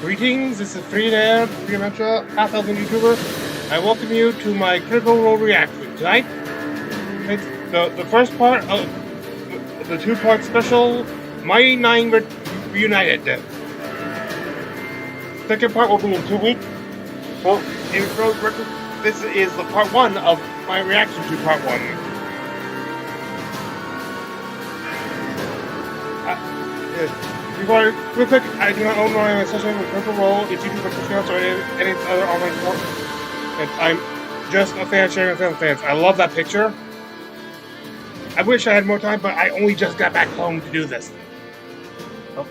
Greetings, this is three-dimensional half-elven YouTuber. I welcome you to my Critical Role reaction. Tonight, it's the first part of the two-part special, Mighty Nien Reunited. Second part will be in 2 weeks. Well, this is the part 1 of my reaction to part 1. Real quick, I do not own my association with Critical Role, its YouTube accounts, or any other online support. And I'm just a fan sharing with fans. I love that picture. I wish I had more time, but I only just got back home to do this.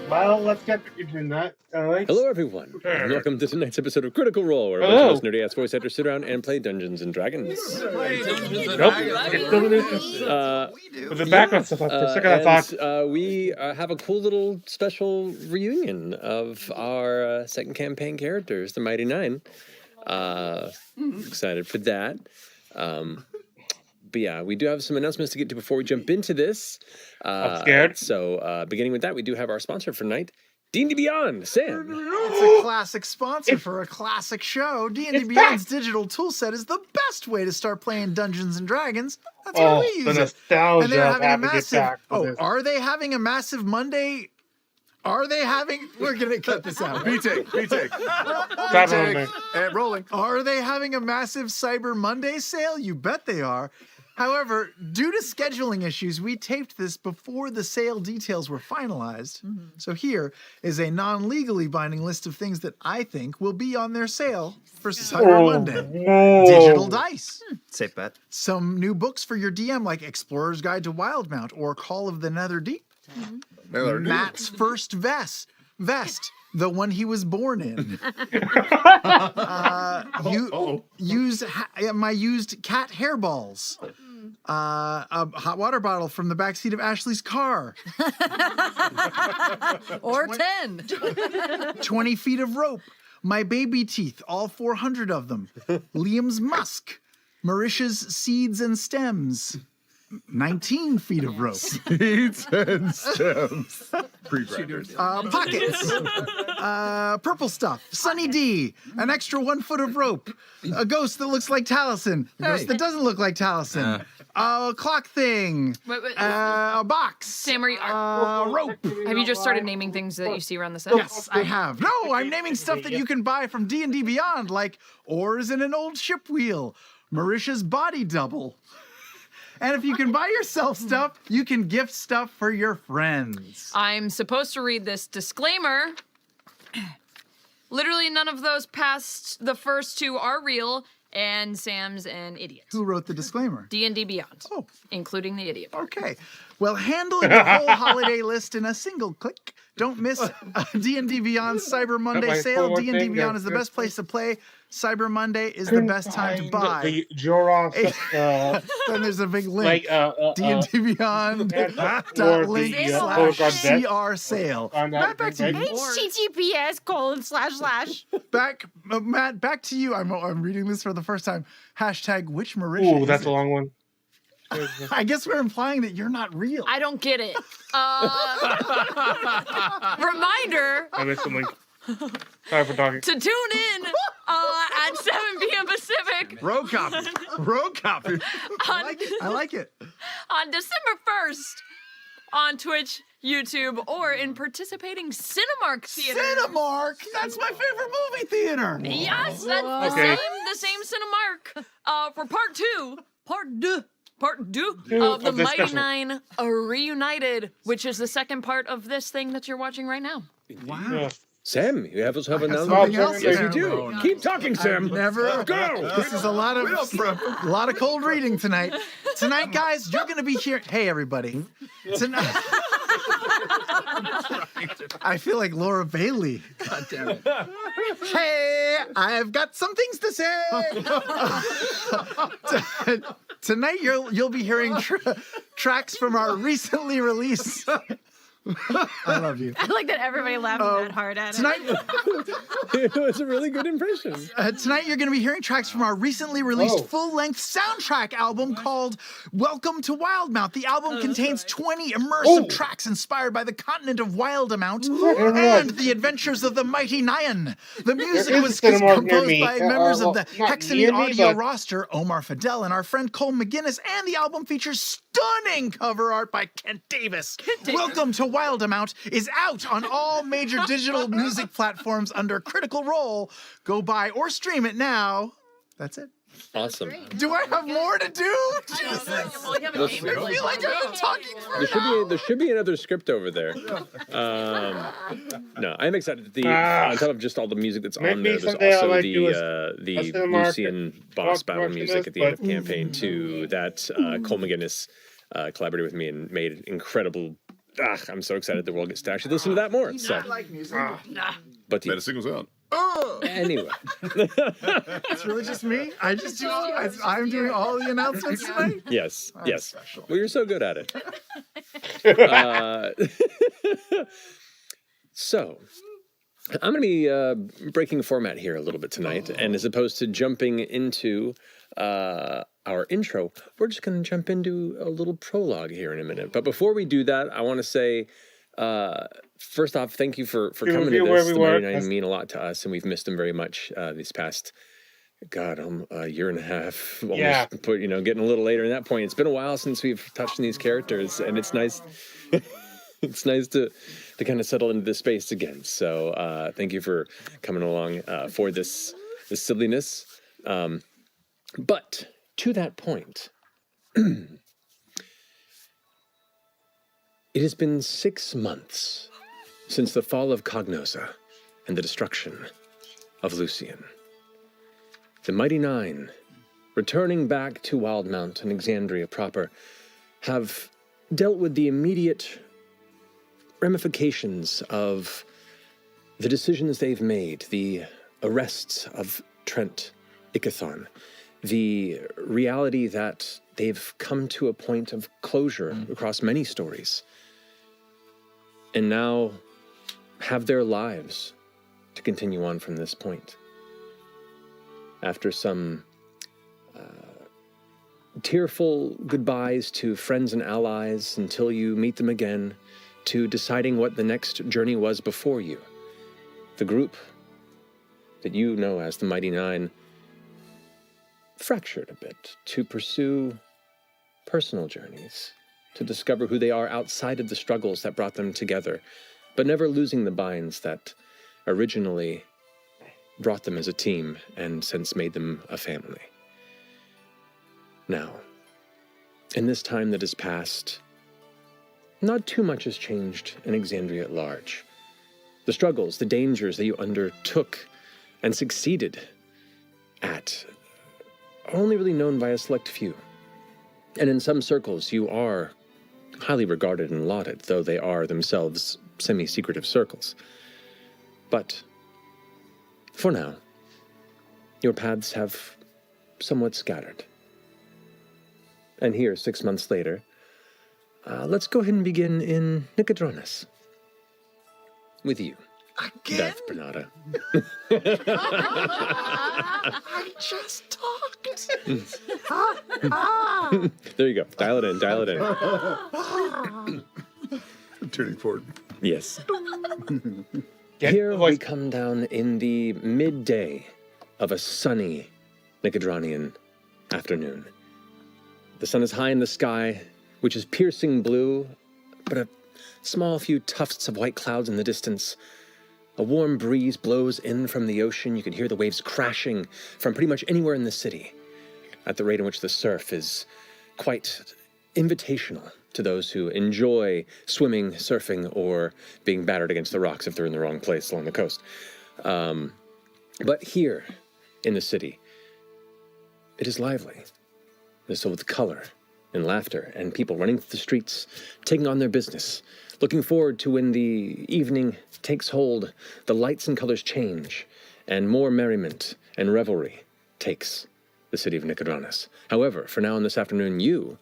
Well, let's get into that. Hello, everyone. And welcome to tonight's episode of Critical Role, where a bunch of nerdy-ass voice actors sit around and play Dungeons and Dragons. With the background stuff for a second, I thought. We have a cool little special reunion of our second campaign characters, the Mighty Nien. Excited for that. But yeah, we do have some announcements to get to before we jump into this. I'm scared. So, beginning with that, we do have our sponsor for tonight, D&D Beyond, Sam. It's a classic sponsor for a classic show. D&D Beyond's digital toolset is the best way to start playing Dungeons and Dragons. That's why we use the it. nostalgia And they're having a massive. this. Are they having a massive Monday? Are they having? We're gonna cut this out. B-take. And rolling. Are they having a massive Cyber Monday sale? You bet they are. However, due to scheduling issues, we taped this before the sale details were finalized. So here is a non-legally binding list of things that I think will be on their sale for Cyber Monday. Digital dice. Safe bet. Some new books for your DM like Explorer's Guide to Wildmount or Call of the Nether Deep. Matt's first vest, the one he was born in. My used cat hairballs. A hot water bottle from the backseat of Ashley's car. Or 10. 20 feet of rope. My baby teeth, all 400 of them. Liam's musk. Marisha's seeds and stems. 19 feet of rope. Seeds and stems. Pre-grinders. Pockets. Purple stuff. Sunny D. An extra 1 foot of rope. A ghost that looks like Taliesin. A ghost that doesn't look like Taliesin. A clock thing. Wait. A box. Sam, rope. Have you just started naming things that you see around the set? Yes, I have. No, I'm naming stuff that you can buy from D&D Beyond, like oars in an old ship wheel. Marisha's body double. And if you can buy yourself stuff, you can gift stuff for your friends. I'm supposed to read this disclaimer. Literally none of those past the first two are real, and Sam's an idiot. Who wrote the disclaimer? D&D Beyond. Oh. Including the idiot. Okay. Well, handling the whole holiday list in a single click. Don't miss D&D Beyond's Cyber Monday sale. D&D Beyond is the best place to play. Cyber Monday is the best time to buy. The Joros, Then there's a big link. D&D Beyond link /CR sale. Back to you. HTTPS:// Matt, back to you. I'm reading this for the first time. # which Marisha. Ooh, that's a long one. I guess we're implying that you're not real. I don't get it. Reminder. I missed something. Sorry for talking. To tune in at 7 p.m. Pacific. Road copy. I like it. On December 1st on Twitch, YouTube, or in participating Cinemark theaters. Cinemark? That's my favorite movie theater. Yes, that's the same Cinemark for part two of the Mighty special. Nien Reunited, which is the second part of this thing that you're watching right now. Wow. Yeah. Sam, you have something announcement? else Yes, there. you do. Keep talking, Sam. Never Go. This is a lot of cold reading tonight. Tonight, guys, you're gonna be here. Hey, everybody. Tonight. I feel like Laura Bailey. God damn it. Hey, I've got some things to say. Tonight, you'll be hearing tracks from our recently released I love you. I like that everybody laughed that hard at it. Tonight, It was a really good impression. tonight you're going to be hearing tracks from our recently released full-length soundtrack album called Welcome to Wildmount. The album contains 20 immersive tracks inspired by the continent of Wildamount and the adventures of the Mighty Nien. The music is was a Cinemark near composed me. by members of the Not Hexany near me, audio but- roster, Omar Fidel and our friend Cole McGinnis, and the album features stunning cover art by Kent Davis. Welcome to Wildamount is out on all major digital music platforms under Critical Role. Go buy or stream it now. That's it. Awesome. Do I have more to do? Jesus. Well, you have a I game feel like I've been talking for There should be another script over there. No, I'm excited. On top of just all the music that's on Maybe there, there's someday I also might do a the Cinemark Lucian boss battle watching music this, at the end of but- campaign 2 that Cole McGinnis collaborated with me and made incredible. I'm so excited the world gets to actually listen to that more. So, like music. but Medicine was out. anyway, It's really just me. I just do. I'm doing all the announcements tonight. yes. special. Well, you're so good at it. So, I'm going to be breaking format here a little bit tonight, and as opposed to jumping into our intro, we're just going to jump into a little prologue here in a minute. But before we do that, I want to say, first off, thank you for coming to review where this. we The were. Mighty Nien mean a lot to us, and we've missed them very much these past. God, a year and a half. Almost, Yeah. Getting a little later in that point. It's been a while since we've touched on these characters, and it's nice. It's nice to kind of settle into this space again. So thank you for coming along for this silliness. But to that point, it has been 6 months since the fall of Cognosa and the destruction of Lucian. The Mighty Nien, returning back to Wildmount and Exandria proper, have dealt with the immediate ramifications of the decisions they've made, the arrests of Trent Ickathon, the reality that they've come to a point of closure across many stories, and now have their lives to continue on from this point. After some tearful goodbyes to friends and allies until you meet them again, to deciding what the next journey was before you, the group that you know as the Mighty Nien fractured a bit to pursue personal journeys, to discover who they are outside of the struggles that brought them together, but never losing the binds that originally brought them as a team and since made them a family. Now, in this time that has passed, not too much has changed in Exandria at large. The struggles, the dangers that you undertook and succeeded at are only really known by a select few. And in some circles, you are highly regarded and lauded, though they are themselves semi-secretive circles. But for now, your paths have somewhat scattered. And here, 6 months later, let's go ahead and begin in Nicodronis. With you, Again? Beth Bernada. I just talked. There you go. Dial it in, dial it in. Turning forward. Yes. Get Here the we voice. come down in the midday of a sunny Nicodronian afternoon. The sun is high in the sky, which is piercing blue, but a small few tufts of white clouds in the distance. A warm breeze blows in from the ocean. You can hear the waves crashing from pretty much anywhere in the city, at the rate in which the surf is quite invitational to those who enjoy swimming, surfing, or being battered against the rocks if they're in the wrong place along the coast. But here in the city, it is lively. It is filled with color and laughter and people running through the streets, taking on their business, looking forward to when the evening takes hold, the lights and colors change, and more merriment and revelry takes the city of Nicodronis. However, for now and this afternoon, you,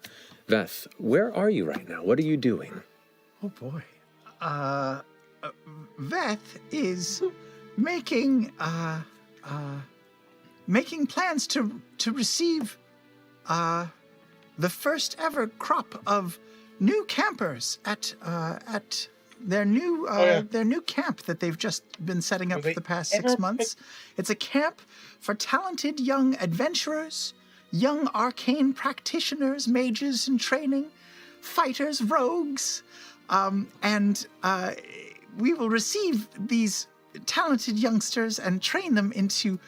Veth, where are you right now? What are you doing? Oh boy. Veth is making plans to receive the first ever crop of new campers at their new camp that they've just been setting up for the past 6 months. It's a camp for talented young adventurers, young arcane practitioners, mages in training, fighters, rogues, and we will receive these talented youngsters and train them into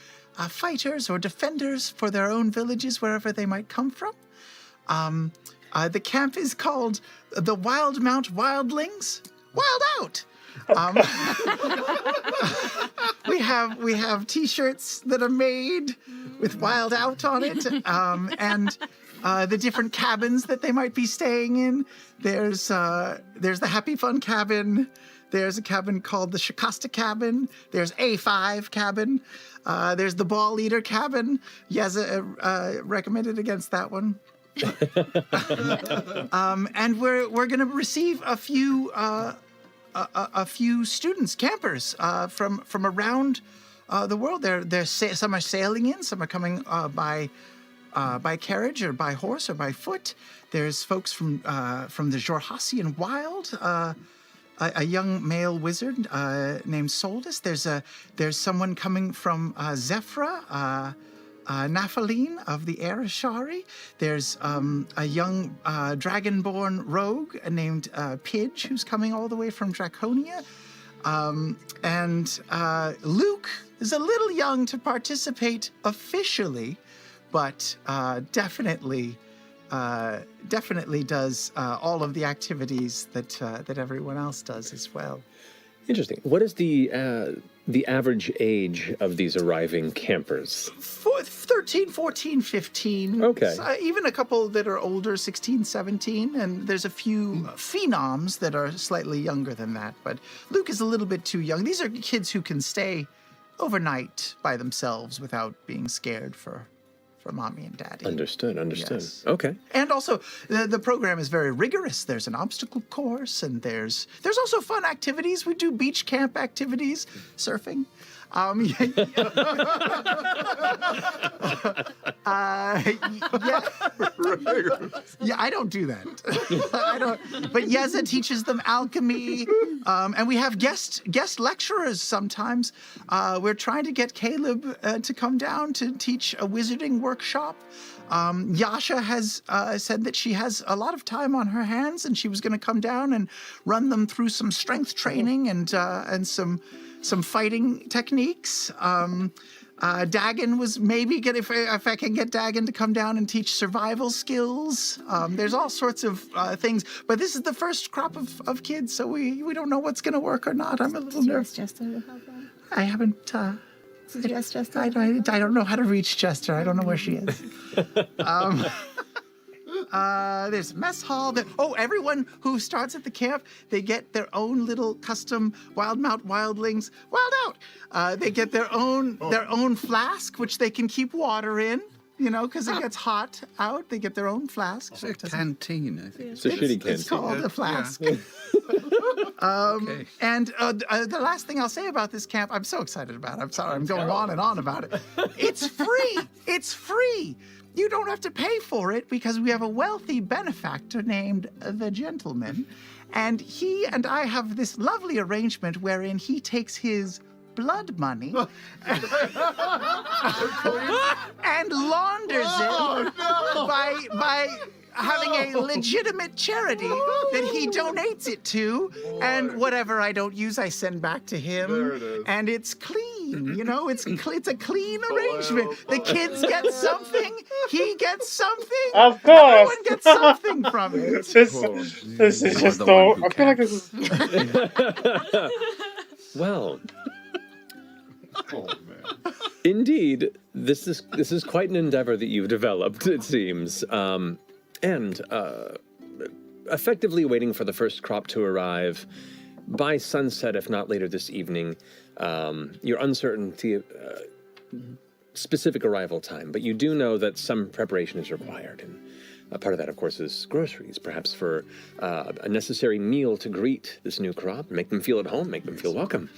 fighters or defenders for their own villages, wherever they might come from. The camp is called the Wild Mount Wildlings. Wild out! We have T-shirts that are made with Wild Out on it, and the different cabins that they might be staying in. There's the Happy Fun cabin. There's a cabin called the Shikasta cabin. There's A5 cabin. There's the Ball Eater cabin. Yeza recommended against that one. And we're gonna receive a few students, campers from around the world. Some are sailing in, some are coming by carriage or by horse or by foot. There's folks from the Jorhassian Wild. A young male wizard named Soldis. There's someone coming from Zephra, Naphaline of the Arashari. There's a young dragonborn rogue named Pidge, who's coming all the way from Draconia. And Luke is a little young to participate officially, but definitely does all of the activities that everyone else does as well. Interesting. What is the average age of these arriving campers? 13, 14, 15. Okay. Even a couple that are older, 16, 17. And there's a few phenoms that are slightly younger than that. But Luke is a little bit too young. These are kids who can stay overnight by themselves without being scared for mommy and daddy. Understood. Yes. Okay. And also, the program is very rigorous. There's an obstacle course, and there's also fun activities. We do beach camp activities, surfing. Yeah, I don't do that. But Yeza teaches them alchemy, and we have guest lecturers sometimes. We're trying to get Caleb to come down to teach a wizarding workshop. Yasha has said that she has a lot of time on her hands, and she was going to come down and run them through some strength training and some fighting techniques. Dagon was maybe good if I can get Dagon to come down and teach survival skills. There's all sorts of things, but this is the first crop of kids, so we don't know what's going to work or not. I'm a little nervous. Jester to help them. I haven't. Did you ask Jester? I don't know how to reach Chester. I don't know where she is. There's mess hall. Everyone who starts at the camp, they get their own little custom Wild Mount Wildlings. Wild out. They get their own flask, which they can keep water in. Because it gets hot out. They get their own flask. It's a canteen, I think. It's a shitty canteen. It's called a flask. Okay. And the last thing I'll say about this camp, I'm so excited about it. I'm sorry, I'm going on and on about it. It's free. It's free. You don't have to pay for it because we have a wealthy benefactor named the Gentleman. And he and I have this lovely arrangement wherein he takes his blood money and launders it by having a legitimate charity that he donates it to, and whatever I don't use, I send back to him. There it is. And it's clean, it's a clean arrangement. The kids get something, he gets something. Of course. Everyone gets something from it. This is just the so. one who I feel like this is. Well, Oh, man. indeed, this is quite an endeavor that you've developed, it seems. And effectively waiting for the first crop to arrive by sunset, if not later this evening. Your uncertainty of specific arrival time, but you do know that some preparation is required. And A part of that, of course, is groceries, perhaps for a necessary meal to greet this new crop, make them feel at home, make them feel welcome.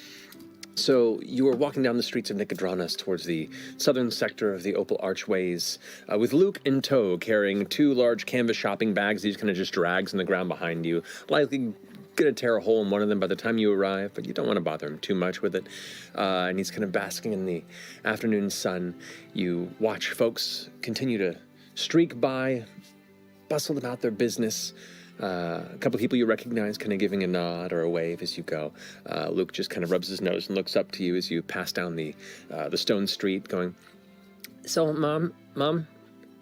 So you are walking down the streets of Nicodranas towards the southern sector of the Opal Archways, with Luke in tow, carrying 2 large canvas shopping bags. He kind of just drags in the ground behind you, likely gonna tear a hole in one of them by the time you arrive, but you don't want to bother him too much with it. And he's kind of basking in the afternoon sun. You watch folks continue to streak by, bustle about their business. A couple of people you recognize kind of giving a nod or a wave as you go. Luke just kind of rubs his nose and looks up to you as you pass down the stone street going, so, Mom? Yes,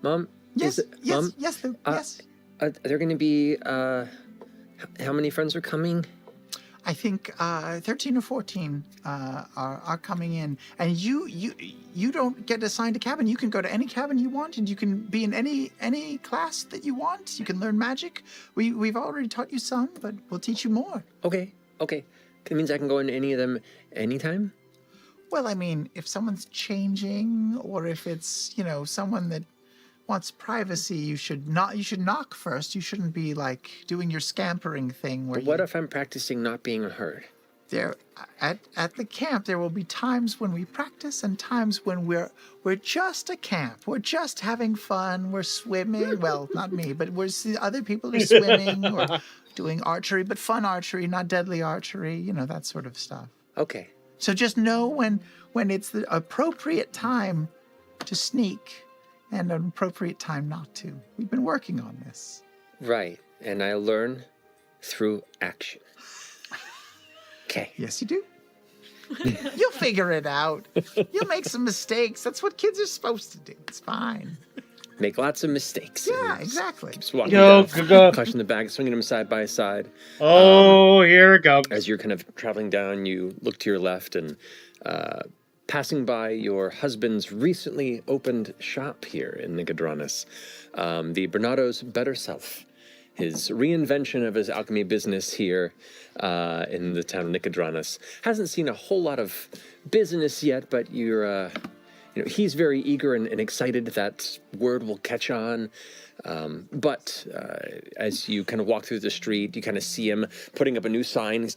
Mom? yes, Luke, yes. Are there going to be, how many friends are coming? I think 13 or 14 are coming in, and you don't get assigned a cabin. You can go to any cabin you want, and you can be in any class that you want. You can learn magic. We've already taught you some, but we'll teach you more. Okay. That means I can go into any of them anytime? Well, I mean, if someone's changing, or if it's someone that wants privacy, you should knock first. You shouldn't be like doing your scampering thing. But what if I'm practicing not being heard? There, at the camp, there will be times when we practice and times when we're just a camp. We're just having fun. We're swimming. Well, not me, but other people are swimming or doing archery, but fun archery, not deadly archery. That sort of stuff. Okay. So just know when it's the appropriate time to sneak and an appropriate time not to. We've been working on this. Right, and I learn through action. Okay. Yes, you do. You'll figure it out. You'll make some mistakes. That's what kids are supposed to do. It's fine. Make lots of mistakes. Yeah, exactly. Keeps walking Yo, down, go. clutching the bag, swinging them side by side. Oh, here it comes. As you're kind of traveling down, you look to your left and passing by your husband's recently opened shop here in Nicodranas, the Bernardo's Better Self, his reinvention of his alchemy business here in the town of Nicodranas. Hasn't seen a whole lot of business yet, but he's very eager and excited that word will catch on. But as you kind of walk through the street, you kind of see him putting up a new sign,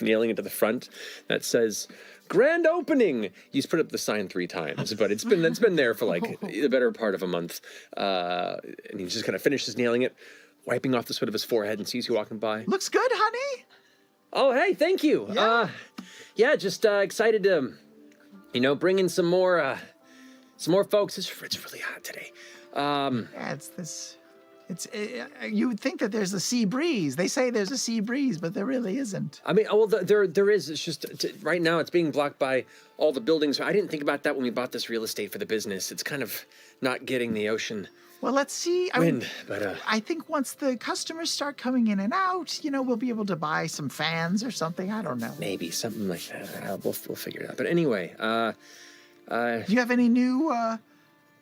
nailing it to the front that says, "Grand opening." He's put up the sign 3 times, but it's been there for like the better part of a month. And he just kind of finishes nailing it, wiping off the sweat of his forehead, and sees you walking by. Looks good, honey. Oh, hey, thank you. Yeah. Just excited to, bring in some more folks. It's really hot today. Yeah, you would think that there's a sea breeze. They say there's a sea breeze, but there really isn't. I mean, there is. It's just right now it's being blocked by all the buildings. I didn't think about that when we bought this real estate for the business. It's kind of not getting the ocean Well, let's see. wind, but I think once the customers start coming in and out, we'll be able to buy some fans or something. I don't know. maybe something like that. We'll figure it out. But anyway, Do you have any new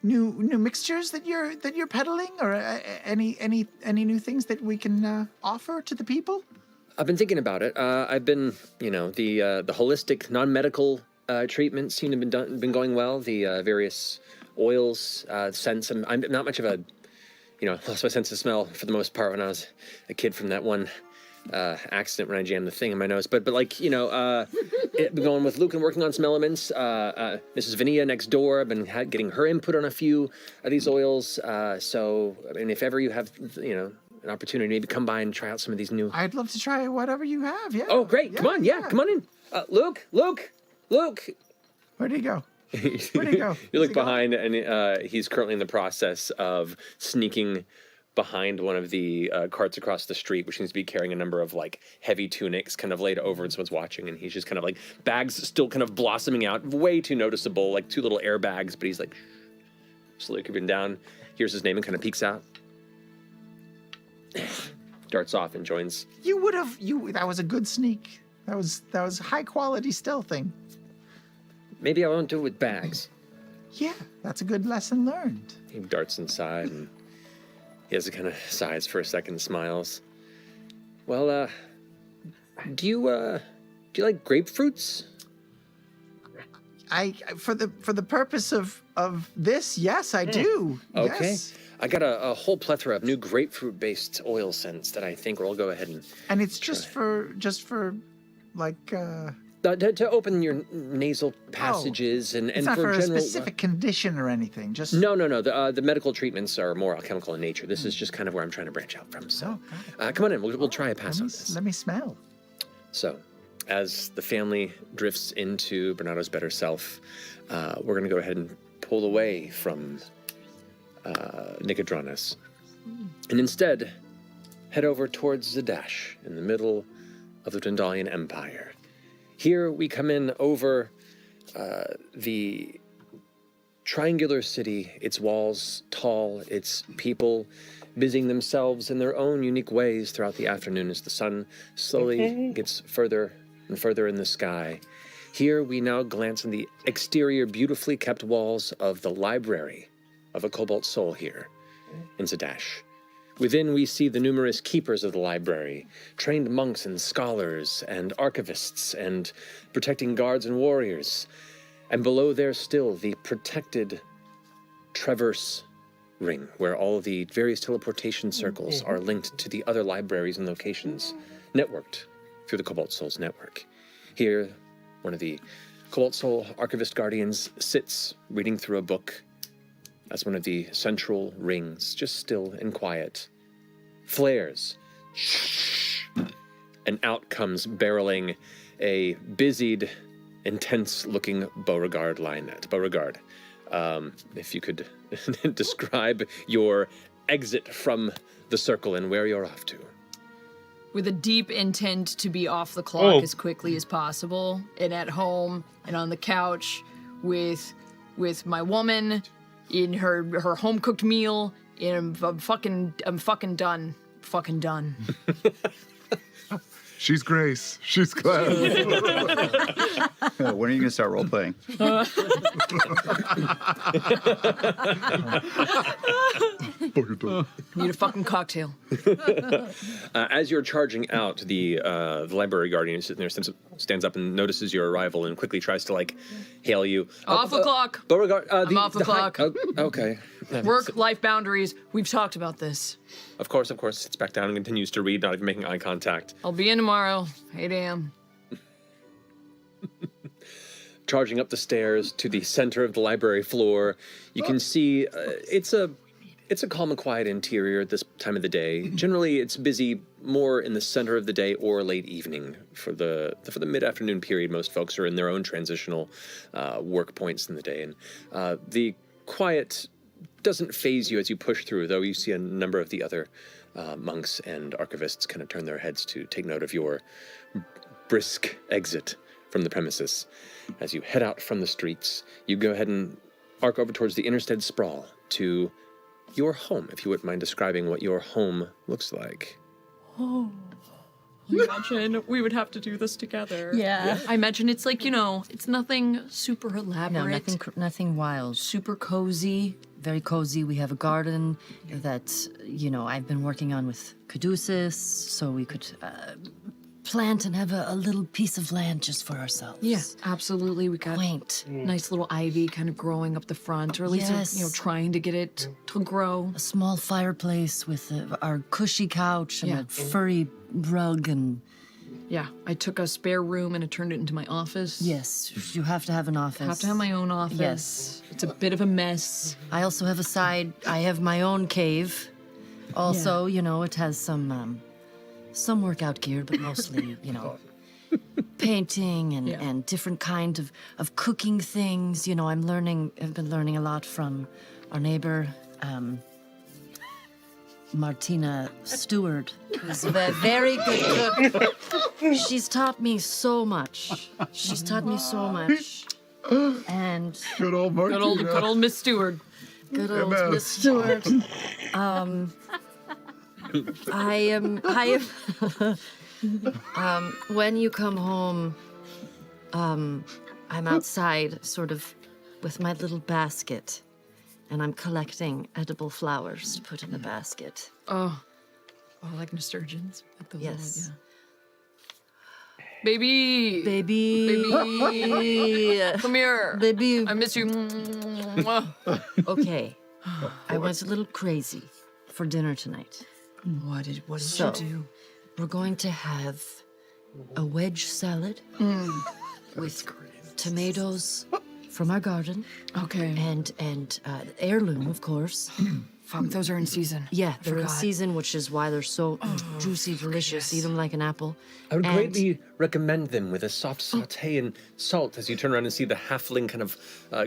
mixtures that you're peddling, or any new things that we can offer to the people? I've been thinking about it. I've been, the holistic, non-medical treatments seem to have been going well. The various oils, scents. I'm not much of a, lost my sense of smell for the most part when I was a kid from that one accident when I jammed the thing in my nose. But been going with Luke and working on some elements. Mrs. Vania next door, I've been getting her input on a few of these oils. So, I mean, if ever you have, an opportunity, maybe come by and try out some of these new. I'd love to try whatever you have. Yeah. Oh, great! Come on, come on in. Luke. Where'd he go? Where'd he go? You look behind, and he's currently in the process of sneaking behind one of the carts across the street, which seems to be carrying a number of like heavy tunics kind of laid over and someone's watching, and he's just kind of like bags still kind of blossoming out, way too noticeable, like 2 little airbags, but he's like slowly creeping down, hears his name and kind of peeks out, darts off and joins. That was a good sneak. That was high quality stealthing. Maybe I won't do it with bags. Yeah, that's a good lesson learned. He darts inside and he has a kind of sighs for a second, smiles. Well, do you like grapefruits? for the purpose of this, yes, I do. Okay. Yes. I got a whole plethora of new grapefruit-based oil scents that I think we'll go ahead and And it's just for like to open your nasal passages and it's not for for a general. specific condition or anything. Just No. The medical treatments are more alchemical in nature. This is just kind of where I'm trying to branch out from. So, come on in. We'll try a pass on this. Let me smell. So, as the family drifts into Bernardo's better self, we're going to go ahead and pull away from Nicodranus, and instead head over towards Zadash in the middle of the Dwendalian Empire. Here we come in over the triangular city, its walls tall, its people busying themselves in their own unique ways throughout the afternoon as the sun slowly gets further and further in the sky. Here we now glance on the exterior, beautifully kept walls of the library of a Cobalt Soul here in Zadash. Within we see the numerous keepers of the library, trained monks and scholars and archivists and protecting guards and warriors. And below there still the protected Traverse Ring, where all of the various teleportation circles are linked to the other libraries and locations, networked through the Cobalt Souls network. Here, one of the Cobalt Soul Archivist Guardians sits reading through a book as one of the central rings, just still and quiet, flares, and out comes barreling a busied, intense-looking Beauregard lionette. Beauregard, if you could describe your exit from the circle and where you're off to. With a deep intent to be off the clock Oh. as quickly as possible, and at home and on the couch with my woman in her home cooked meal, and I'm fucking done. Fucking done. She's Grace. She's Glenn. When are you going to start role playing? Need a fucking cocktail. As you're charging out, the library guardian sitting there stands up and notices your arrival and quickly tries to hail you. Off the clock. Beauregard, I'm off the clock. Okay. Work-life boundaries. We've talked about this. Of course, sits back down and continues to read, not even making eye contact. I'll be in tomorrow, 8 a.m. Charging up the stairs to the center of the library floor, you can see it's a calm and quiet interior at this time of the day. Generally, it's busy more in the center of the day or late evening. For the mid-afternoon period, most folks are in their own transitional work points in the day, and the quiet doesn't faze you as you push through, though you see a number of the other monks and archivists kind of turn their heads to take note of your brisk exit from the premises. As you head out from the streets, you go ahead and arc over towards the Interstead Sprawl to your home, if you wouldn't mind describing what your home looks like. Oh, imagine we would have to do this together. Yeah. I imagine it's it's nothing super elaborate. No, nothing wild. Super cozy. Very cozy. We have a garden that, I've been working on with Caduceus, so we could plant and have a little piece of land just for ourselves. Yeah, absolutely. We got Quaint. nice little ivy kind of growing up the front, or at least Yes. trying to get it to grow. A small fireplace with our cushy couch and Yeah. a furry rug and... Yeah, I took a spare room and I turned it into my office. Yes, you have to have an office. I have to have my own office. Yes. It's a bit of a mess. I also have I have my own cave. Also, it has some workout gear, but mostly, painting and different kind of cooking things. I've been learning a lot from our neighbor, Martina Stewart, who's a very good cook. She's taught me so much. And Good old Martina. Good old Miss Stewart. good old MS. Miss Stewart. I am. When you come home, I'm outside, sort of, with my little basket, and I'm collecting edible flowers to put in the basket. Oh, like nasturtiums. Like those Yes. Baby. Baby. Come here. Baby. I miss you. Okay. I went a little crazy for dinner tonight. What did So, you do? We're going to have a wedge salad with tomatoes from our garden Okay. and heirloom, of course. Fuck, those are in season. Yeah, they're in Forgot. season, which is why they're so juicy, delicious. Eat them like an apple. I would And- greatly recommend them with a soft saute and salt as you turn around and see the halfling kind of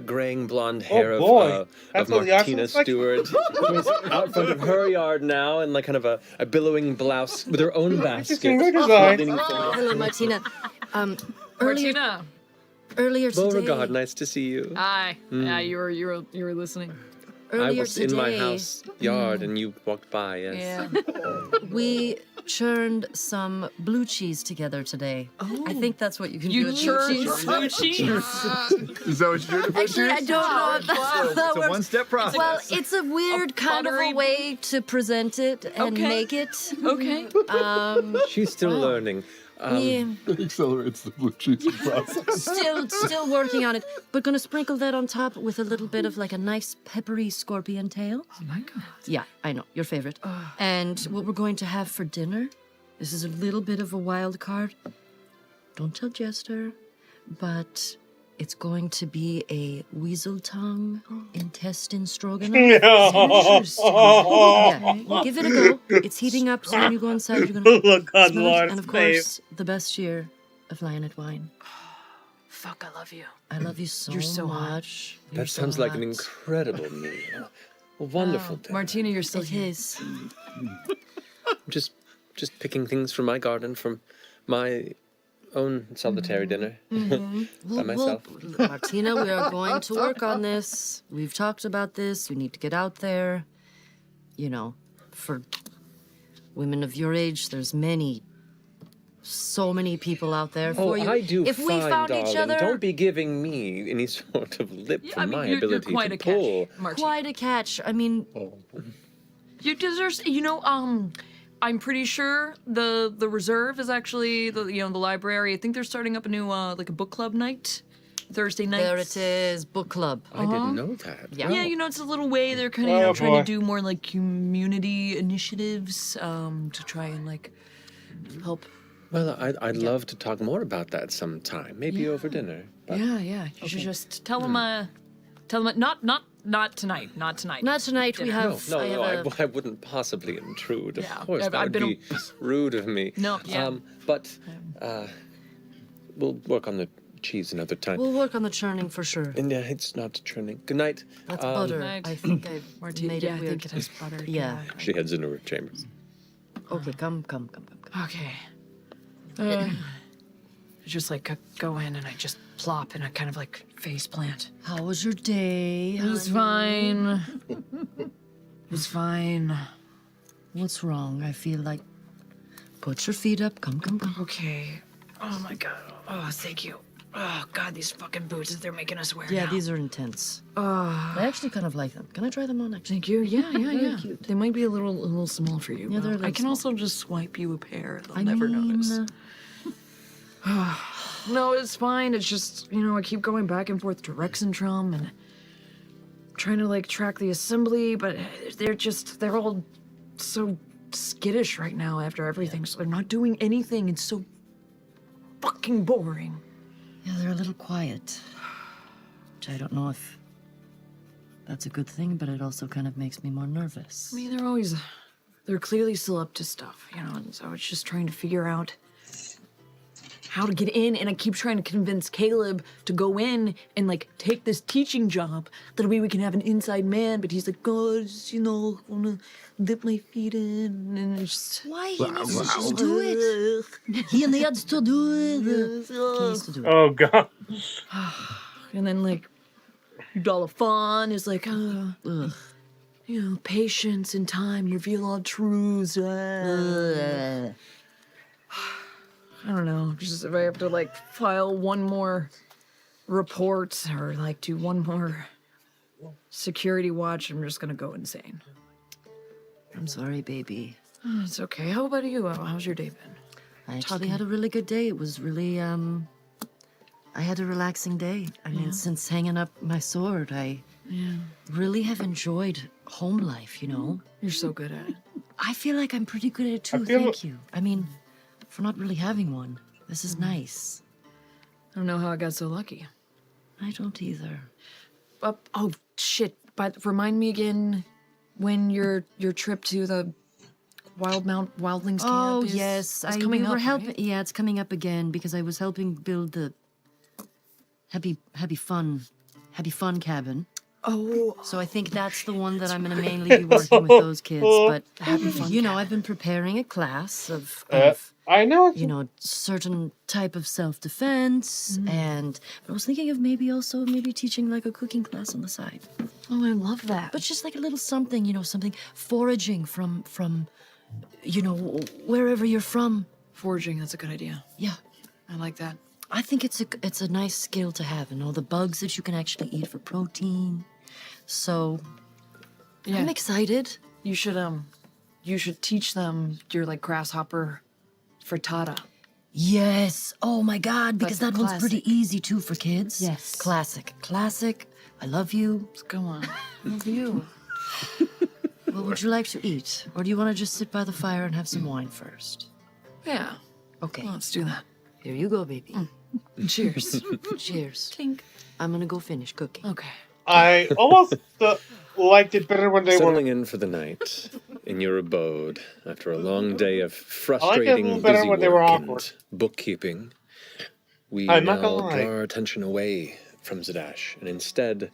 graying blonde hair boy. of That's what the Martina accent's like? Stewart, who's out front of her yard now in like kind of a billowing blouse with her own basket. Interesting new design. leaning forward. Hello, Martina. Earlier, Martina. earlier today. Beauregard, nice to see you. Hi. Yeah, you were listening. I Earlier was today, in my house yard and you walked by, yes. Yeah. we churned some blue cheese together today. I think that's what you can do. You with churned blue cheese. blue cheese. Is that what you're doing? Actually, I don't know if that's how that It's a works. one-step process. Well, it's a weird kind of a buttery- way to present it and Okay. make it. Okay. She's still learning. Yeah, It accelerates the blue cheese process. still working on it. But gonna sprinkle that on top with a little bit of like a nice peppery scorpion tail. Oh my god. Yeah, I know, your favorite. And what we're going to have for dinner, this is a little bit of a wild card. Don't tell Jester, but it's going to be a weasel tongue intestine stroganoff. Yeah, give it a go. It's heating up, so when you go inside, you're gonna Look, God, smell it. Lord, And of babe. course, the best year of Lionett wine. Fuck, I love you. I love you so, You're so hot. much. That sounds like an incredible meal. A wonderful dinner. Martina, you're still It here. is. Just picking things from my garden, from my own solitary dinner by myself. Martina, we are going to work on this. We've talked about this. We need to get out there. You know, for women of your age, there's so many people out there for Oh, you. I do If we fine, found darling. each other, Don't be giving me any sort of lip Yeah, for I mean, my you're ability quite to a pull. catch, Martina. quite a catch. I mean, You deserve. I'm pretty sure the reserve is actually the library. I think they're starting up a new like a book club night, Thursday night. there it is, book club. I didn't know that. Yeah. Yeah, it's a little way they're kind of Oh, trying boy. to do more like community initiatives to try and like help. Well, I'd love to talk more about that sometime, maybe over dinner. But Yeah. You should just tell them. Not tonight. Not tonight. Not tonight. We No, have. I have a, I wouldn't possibly intrude. Of Yeah, course, that I've would been be rude of me. No, yeah. But we'll work on the cheese another time. we'll work on the churning for sure. And it's not churning. Good night. That's butter. Night. I think I Martina, made yeah, it I weird. think it has butter. Yeah. She heads into her chambers. Okay, come. Okay. Just like go in and I just plop and I kind of like face plant. How was your day? It was fine. It was fine. What's wrong? I feel like. Put your feet up. Come. Okay. Oh my god. Oh, thank you. Oh god, these fucking boots that they're making us wear. Yeah, now. these are intense. I actually kind of like them. Can I try them on actually? Thank you. Yeah. cute. They might be a little small for you. Yeah, they're a but I little can small. also just swipe you a pair. They'll I never mean, notice. No, it's fine. It's just, I keep going back and forth to Rexentrum and trying to like track the assembly, but they're all so skittish right now after everything. So they're not doing anything. It's so fucking boring. Yeah, they're a little quiet. Which I don't know if that's a good thing, but it also kind of makes me more nervous. I mean, they're clearly still up to stuff, and so it's just trying to figure out how to get in, and I keep trying to convince Caleb to go in and like take this teaching job. That way we can have an inside man, but he's like, oh, I just, wanna dip my feet in, and it's just Why? He needs to just do it. He needs to do it. He needs to do it. Oh, God. and then like Dolafon is like, Ugh. patience and time reveal all truths. Ugh. I don't know. Just if I have to like file one more report or like do one more security watch, I'm just gonna go insane. I'm sorry, baby. It's okay. How about you? How's your day been? I actually had a really good day. It was really, I had a relaxing day. I mean, since hanging up my sword, I really have enjoyed home life, you know? You're so good at it. I feel like I'm pretty good at it too, feel- thank you. I mean, for not really having one. This is nice. I don't know how I got so lucky. I don't either. Oh shit! But remind me again when your trip to the Wildlings camp Oh, is, yes. is coming we were up, helping. right? Yeah, it's coming up again because I was helping build the happy fun cabin. Oh, So I think that's the one that I'm going to mainly be working with those kids. But you know, I've been preparing a class of I know. It's you know, certain type of self-defense, and I was thinking of maybe teaching like a cooking class on the side. oh, I love that. But just like a little something, you know, something foraging from you know, wherever you're from. Foraging, that's a good idea. Yeah. I like that. I think it's a nice skill to have, and all the bugs that you can actually eat for protein. So Yeah, I'm excited. you should teach them your like grasshopper frittata. Yes. Oh my God, because That's that one's pretty classic. easy too for kids. Yes. Classic. I love you. Let's go on. Love you. What would you like to eat? Or do you want to just sit by the fire and have some wine first? Yeah, Okay. let's do that. Here you go, baby. Cheers. Cheers. Clink. I'm gonna go finish cooking. Okay. I almost liked it better when they Settling were. in for the night in your abode after a long day of I like it a frustrating little better busy when they were work awkward. and bookkeeping, we I'm not now gonna lie. draw our attention away from Zadash, and instead,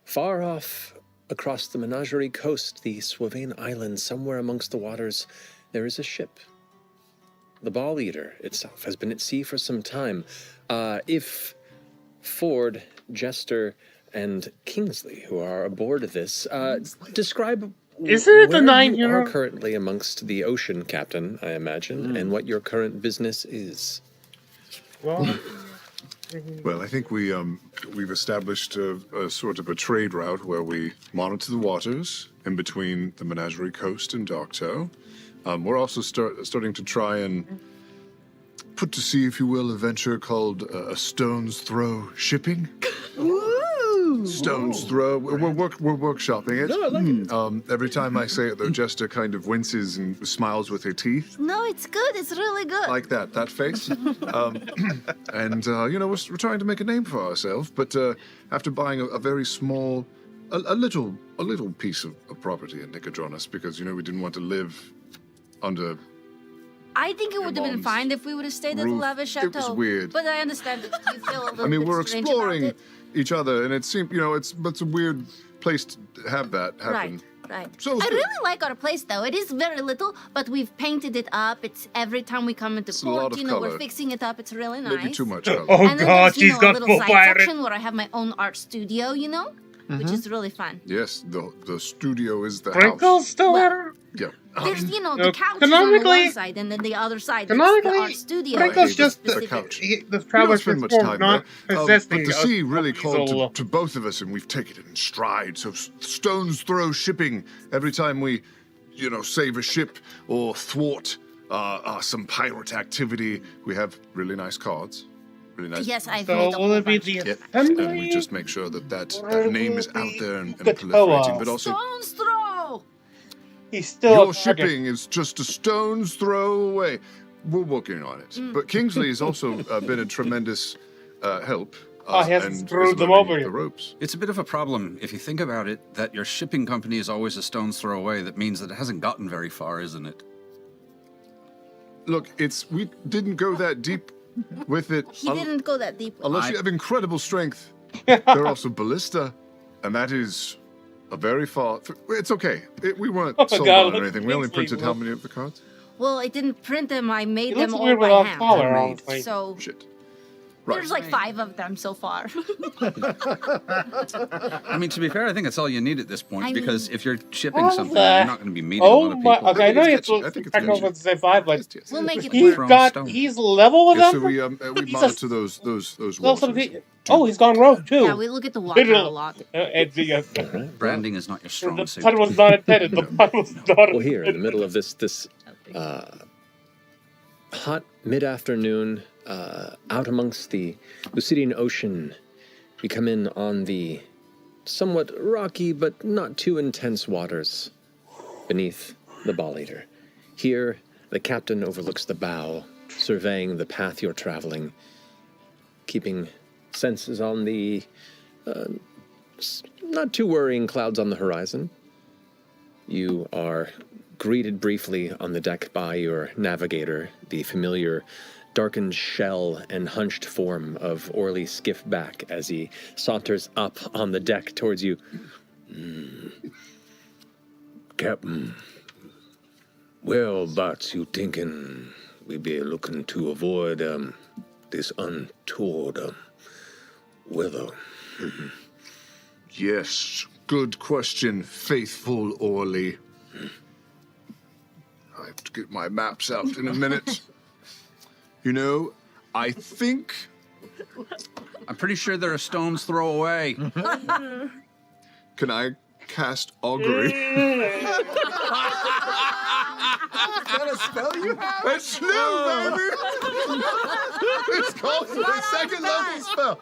far off across the Menagerie coast, the Swavane Island, somewhere amongst the waters, there is a ship. The Ball Eater itself has been at sea for some time. If Ford, Jester, and Kingsley, who are aboard this, describe Isn't it the where nine you hero? are currently amongst the ocean, Captain, I imagine, and what your current business is. Well, Well, I think we've established a sort of a trade route where we monitor the waters in between the Menagerie Coast and Docto. We're also starting to try and put to sea, if you will, a venture called a stone's throw shipping. Stone's throw. We're workshopping it. No, I like it. Every time I say it, though, Jester kind of winces and smiles with her teeth. No, it's good. It's really good. Like that face. And, you know, we're trying to make a name for ourselves, but after buying a very small, a little piece of property in Nicodronis, because, you know, we didn't want to live under. I think it would have been mom's fine if we would have stayed at the roof. lavish It was chateau. weird. But I understand that you feel a little I mean, bit we're strange about exploring it. each other, and it seemed, you know, it's a weird place to have that happen. Right. So it's I good. really like our place, though. It is very little, but we've painted it up. It's every time we come into It's a lot port, of you know, we're color. fixing it up. It's really nice. Maybe too much color. oh And then god, there's, you she's know, a got little full side fired. section where I have my own art studio, you know, which is really fun. Yes, the studio is the Sprinkles house. still Well, there? Yeah. There's, you know, the couch is on the canonically- one side, and then the other side, it's the Canonically, art studio. Sprinkles Hey, just the specific. couch. the We don't travelers spend much for time not there. possessing But the a sea really called weasel. to both of us, and we've taken it in stride. So stones throw shipping every time we, you know, save a ship or thwart some pirate activity. We have really nice cards. Really nice. Yes, I've So made a will whole it be bunch. the Yep. assembly? And we just make sure that Or name will is it out be there and the proliferating. co-op? But also, Stone's throw! He's still your a target. shipping is just a stone's throw away. We're working on it. But Kingsley has also been a tremendous help. Oh, he hasn't and is screwed them learning over the yet. ropes. It's a bit of a problem if you think about it, that your shipping company is always a stone's throw away. That means that it hasn't gotten very far, isn't it? Look, we didn't go that deep with it. He didn't go that deep. Unless you have incredible strength. They're also ballista, and that is a very far. It's okay. We weren't Oh my sold God, on look anything. at We only Kingsley, printed how look. many of the cards? Well, I didn't print them. I made He them looks all weird by without hand. collar, Handmade. honestly. So Shit. Right. there's like 5 of them so far. I mean, to be fair, I think that's all you need at this point, I because mean- if you're shipping Oh, something, the- you're not going to be meeting a Oh lot of my! people. Okay, I know it's it's sketchy. I think it's technical sketchy. fantasy 5, but Yes, yes. We'll make it he's work. got Stone. he's level with Yeah, them. so we He's monitor a- those Well, waters. oh, he's gone rogue too. Yeah, we look at the water a lot. And the, Branding is not your strong the suit. pun was not intended. The pun was not Well, here in the intended. middle of this hot mid-afternoon, out amongst the Lucidian Ocean. We come in on the somewhat rocky but not too intense waters beneath the Ball Eater. Here, the captain overlooks the bow, surveying the path you're traveling, keeping senses on the not too worrying clouds on the horizon. You are greeted briefly on the deck by your navigator, the familiar darkened shell and hunched form of Orly Skiffback as he saunters up on the deck towards you. Captain, whereabouts you thinking we be looking to avoid this untoward weather? Yes, good question, faithful Orly. I have to get my maps out in a minute. You know, I think... I'm pretty sure they're a stone's throw away. Can I cast augury? Is that a spell you have? It's new, baby! It's called a second level spell.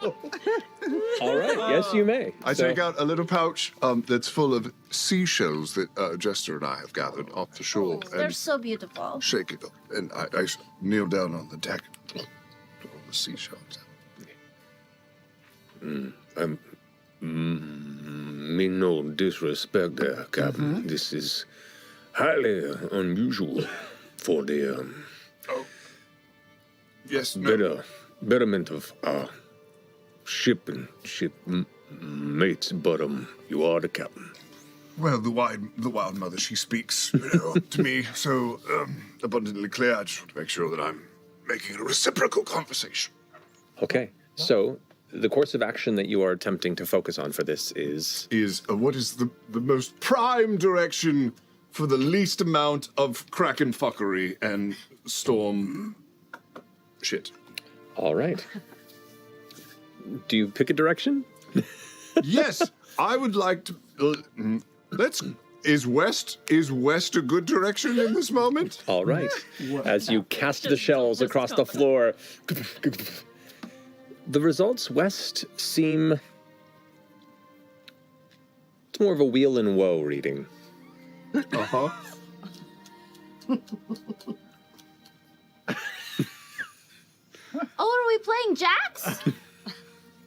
All right, yes, you may. I take out a little pouch that's full of seashells that Jester and I have gathered off the shore. They're And so beautiful. shake it up. And I kneel down on the deck and pull all the seashells out. Me no disrespect there, Captain. This is highly unusual for the Yes, no. betterment of our ship mates, but you are the captain. Well, the wild mother, she speaks to me so abundantly clear. I just want to make sure that I'm making a reciprocal conversation. Okay, so the course of action that you are attempting to focus on for this is What is the most prime direction for the least amount of kraken fuckery and storm shit? all right. Do you pick a direction? Yes, I would like to. Is west a good direction in this moment? All right. As you cast the shells across the floor, the results west seem... It's more of a wheel and woe reading. Uh-huh. Oh, are we playing jacks?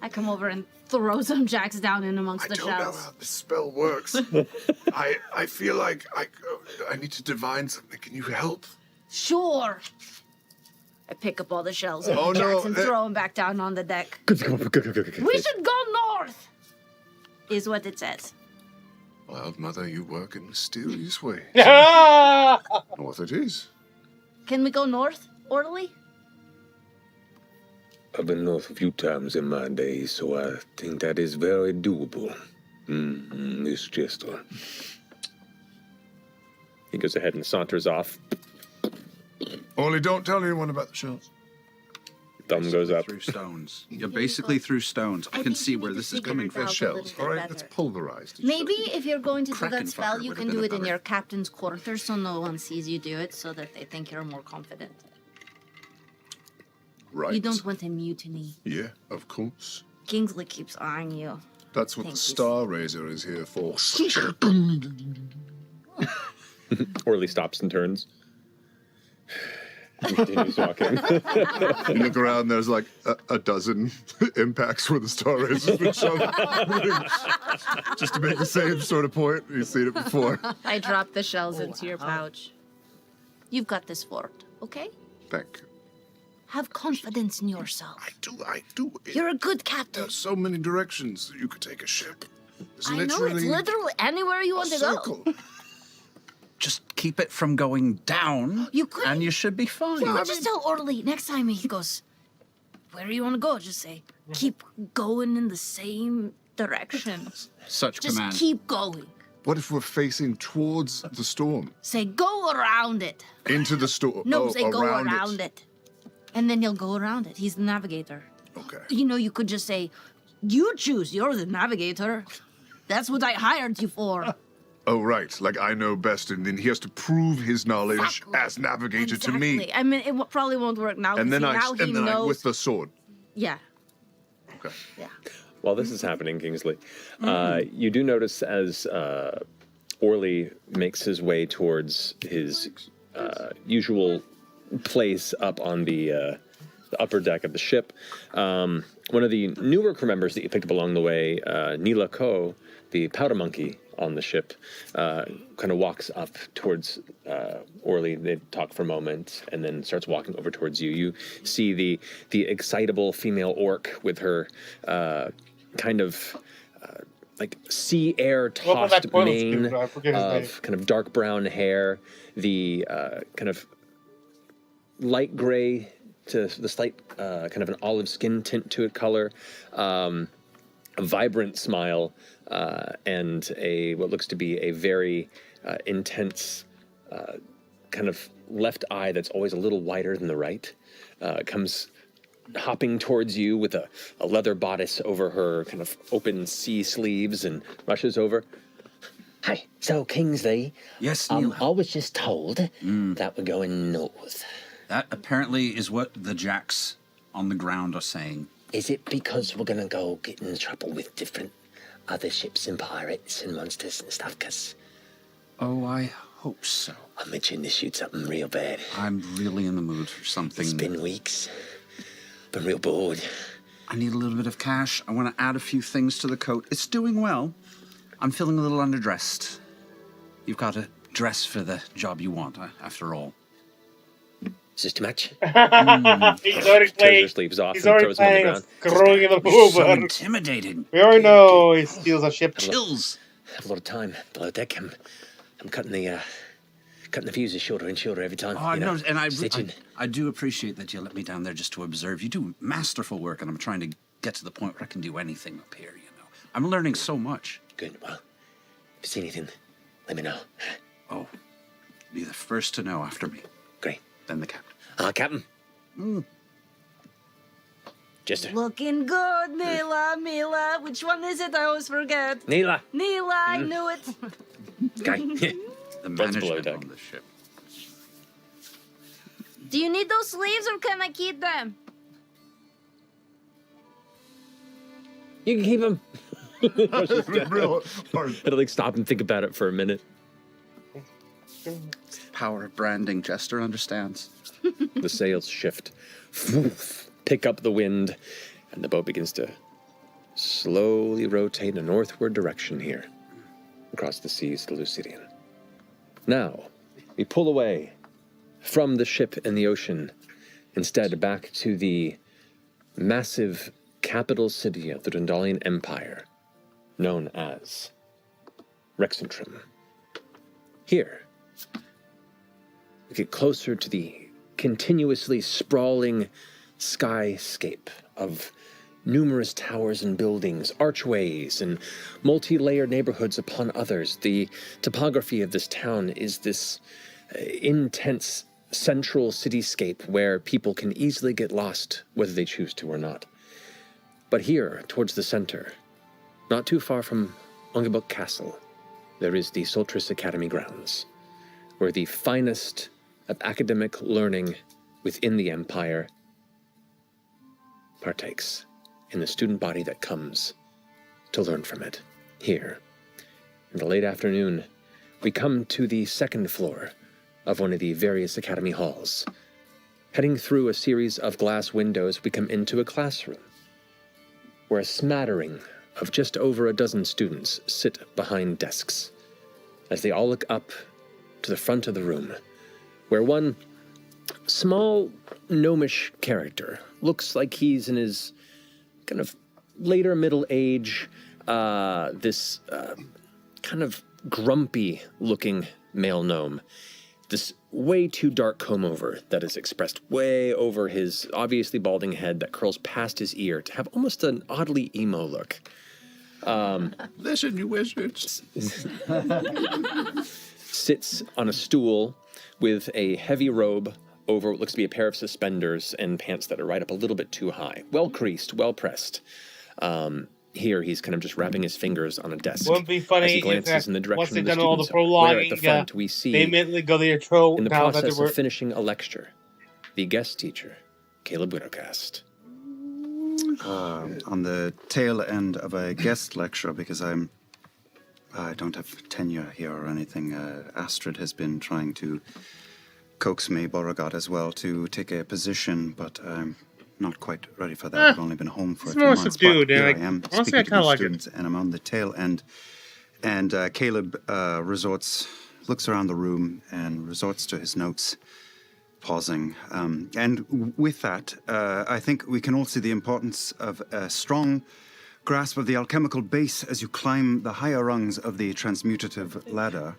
I come over and throw some jacks down in amongst the I don't know shells. how this spell works. I feel like I need to divine something. Can you help? Sure. I pick up all the shells and Oh, jacks no, and throw them back down on the deck. We should go north, is what it says. Wild mother, you work in mysterious ways. Ah! North it is. Can we go north, Orderly? I've been north a few times in my day, so I think that is very doable. Miss Chester. He goes ahead and saunters off. Only don't tell anyone about the shells. Thumb goes up. Through stones. You're basically through stones. I can see where this is coming from. Out a Shells. little bit All right, better. it's pulverized. Maybe if you're going to do Kraken that spell, fucker you would can have do been it in better. your captain's quarters so no one sees you do it, so that they think you're more confident. Right. You don't want a mutiny. Yeah, of course. Kingsley keeps eyeing you. That's what Thank the you. Star Razor is here for. Orly stops and turns. And continues walking. You look around, there's like a dozen impacts where the Star Razor's been shoved. Just to make the same sort of point. You've seen it before. I drop the shells into your pouch. You've got this fort, okay? Thank you. Have confidence in yourself. I do. You're a good captain. There's so many directions you could take a ship. It's I know, it's literally anywhere you a want to go. circle. Just keep it from going down, You could- and you should be fine. You could just tell Orderly next time he goes, where do you want to go? Just say, keep going in the same direction. Such Just command. keep going. What if we're facing towards the storm? Say, go around it. Into the storm? No, oh, say, go around it. And then he'll go around it. He's the navigator. Okay. You know, you could just say, you choose. You're the navigator. That's what I hired you for. Oh, right. Like I know best, and then he has to prove his knowledge Exactly. as navigator to Exactly. me. I mean, it probably won't work now. And then now he knows. with the sword. Yeah. Okay. Yeah. While this is happening, Kingsley, you do notice as Orly makes his way towards his usual place up on the upper deck of the ship, one of the newer crew members that you picked up along the way, Nila Ko, the powder monkey on the ship, kind of walks up towards Orly. They talk for a moment and then starts walking over towards you. You see the excitable female orc with her kind of like sea air What was tossed that toilet mane speaker? I forget his name. of kind of dark brown hair, the kind of light gray to the slight kind of an olive skin tint to it color, a vibrant smile, and a what looks to be a very intense kind of left eye that's always a little wider than the right, comes hopping towards you with a leather bodice over her kind of open sea sleeves and rushes over. Hey, so Kingsley, Yes, Neil. I was just told that we're going north. That apparently is what the jacks on the ground are saying. Is it because we're gonna go get in trouble with different other ships and pirates and monsters and stuff? Because Oh, I hope so. I'm itching to shoot something real bad. I'm really in the mood for something. It's been weeks. Been real bored. I need a little bit of cash. I want to add a few things to the coat. It's doing well. I'm feeling a little underdressed. You've got to dress for the job you want, after all. Is this too much? He's already Tears her playing. sleeves off He's and already throws them on the playing. ground. Growing in the You're so pool. intimidating. We already know he steals a ship. Chills. I have a lot of time below deck. I'm cutting the fuses shorter and shorter every time. Oh, you know, no, and stitching. I do appreciate that you let me down there just to observe. You do masterful work, and I'm trying to get to the point where I can do anything up here, you know. I'm learning so much. Good. Well, if you see anything, let me know. Oh, be the first to know after me. Great. Then the captain. Captain. Jester. Looking good, Mila. Which one is it? I always forget. Neela. Neela, I knew it. Okay. The Runs below management deck. on the ship. Do you need those sleeves or can I keep them? You can keep him. Real hard. Had to like stop and think about it for a minute. Power of branding. Jester understands. The sails shift, pick up the wind, and the boat begins to slowly rotate in a northward direction here, across the seas to Lucidian. Now, we pull away from the ship in the ocean, instead back to the massive capital city of the Dundalian Empire, known as Rexentrum. Here, we get closer to the continuously sprawling skyscape of numerous towers and buildings, archways, and multi-layered neighborhoods upon others. The topography of this town is this intense central cityscape where people can easily get lost, whether they choose to or not. But here, towards the center, not too far from Ungabuk Castle, there is the Soltris Academy grounds, where the finest of academic learning within the Empire partakes in the student body that comes to learn from it. Here, in the late afternoon, we come to the second floor of one of the various academy halls. Heading through a series of glass windows, we come into a classroom where a smattering of just over a dozen students sit behind desks as they all look up to the front of the room, where one small gnomish character looks like he's in his kind of later middle age, this kind of grumpy looking male gnome. This way too dark comb over that is expressed way over his obviously balding head that curls past his ear to have almost an oddly emo look. Listen, you wizards. Sits on a stool with a heavy robe over what looks to be a pair of suspenders and pants that are right up a little bit too high. Well creased, well pressed. here he's kind of just wrapping his fingers on a desk. Wouldn't be As funny he if glances in the once direction they've of the done all the students, where at the prolonging, front we they see, immediately go to the intro. in the now that process they were of finishing a lecture, the guest teacher, Caleb Widowcast. On the tail end of a guest lecture, because I don't have tenure here or anything. Astrid has been trying to coax me, Beauregard as well, to take a position, but I'm not quite ready for that. I've only been home for a it's few more months. subdued, But here and I am honestly, I speaking to kinda these like it. students, and I'm on the tail end. And Caleb looks around the room and resorts to his notes, pausing. And with that, I think we can all see the importance of a strong grasp of the alchemical base as you climb the higher rungs of the transmutative ladder.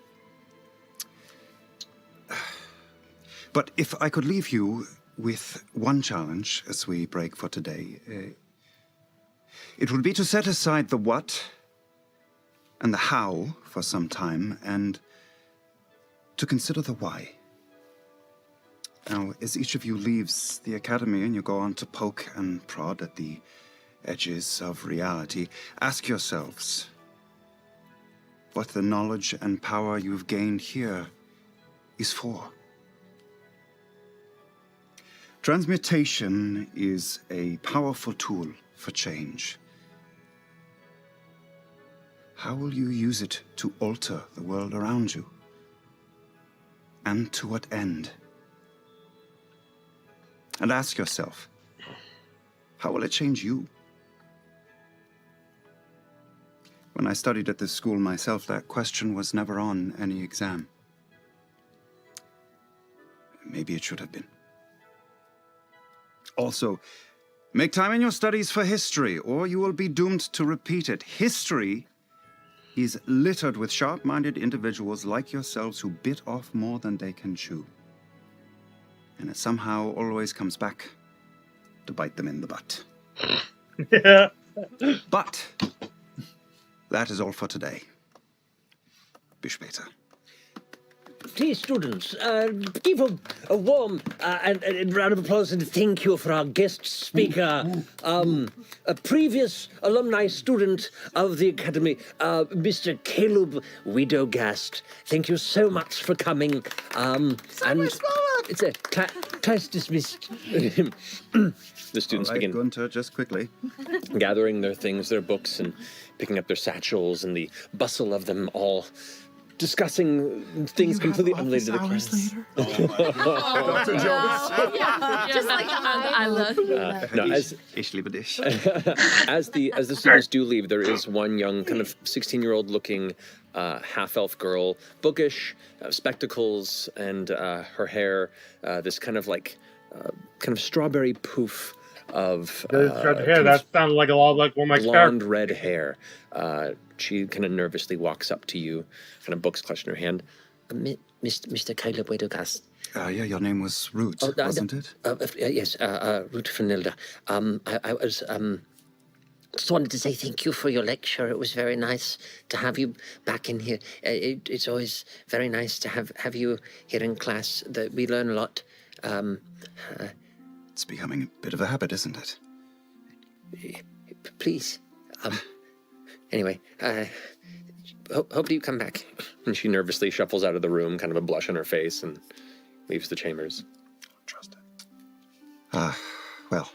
But if I could leave you with one challenge as we break for today, it would be to set aside the what and the how for some time and to consider the why. Now, as each of you leaves the academy and you go on to poke and prod at the edges of reality, ask yourselves what the knowledge and power you've gained here is for. Transmutation is a powerful tool for change. How will you use it to alter the world around you? And to what end? And ask yourself, how will it change you? When I studied at this school myself, that question was never on any exam. Maybe it should have been. Also, make time in your studies for history, or you will be doomed to repeat it. History is littered with sharp-minded individuals like yourselves who bit off more than they can chew. And it somehow always comes back to bite them in the butt. Yeah. But that is all for today. Bis später. Please, students, give a warm and round of applause and thank you for our guest speaker, a previous alumni student of the Academy, Mr. Caleb Widowcast. Thank you so much for coming. And it's a class dismissed. The students All right, begin Gunter, just quickly. gathering their things, their books, and picking up their satchels, and the bustle of them all discussing things completely unrelated to the class. Dr. Jones. Just like I love No, as Ich liebe dich. as the students do leave, there is one young, kind of 16-year-old looking half-elf girl, bookish, spectacles, and her hair, this kind of like kind of strawberry poof of hair. That sounded like a lot like one of my blonde characters. red hair. She kind of nervously walks up to you, kind of books clutched in her hand. Mr. Caleb Widowcast. Yeah, your name was Root, wasn't it? Yes, Ruth Vanilda. I was just wanted to say thank you for your lecture. It was very nice to have you back in here. It's always very nice to have you here in class. That we learn a lot. It's becoming a bit of a habit, isn't it? Please. Anyway, Hope you come back. And she nervously shuffles out of the room, kind of a blush on her face, and leaves the chambers. Trust it. Well,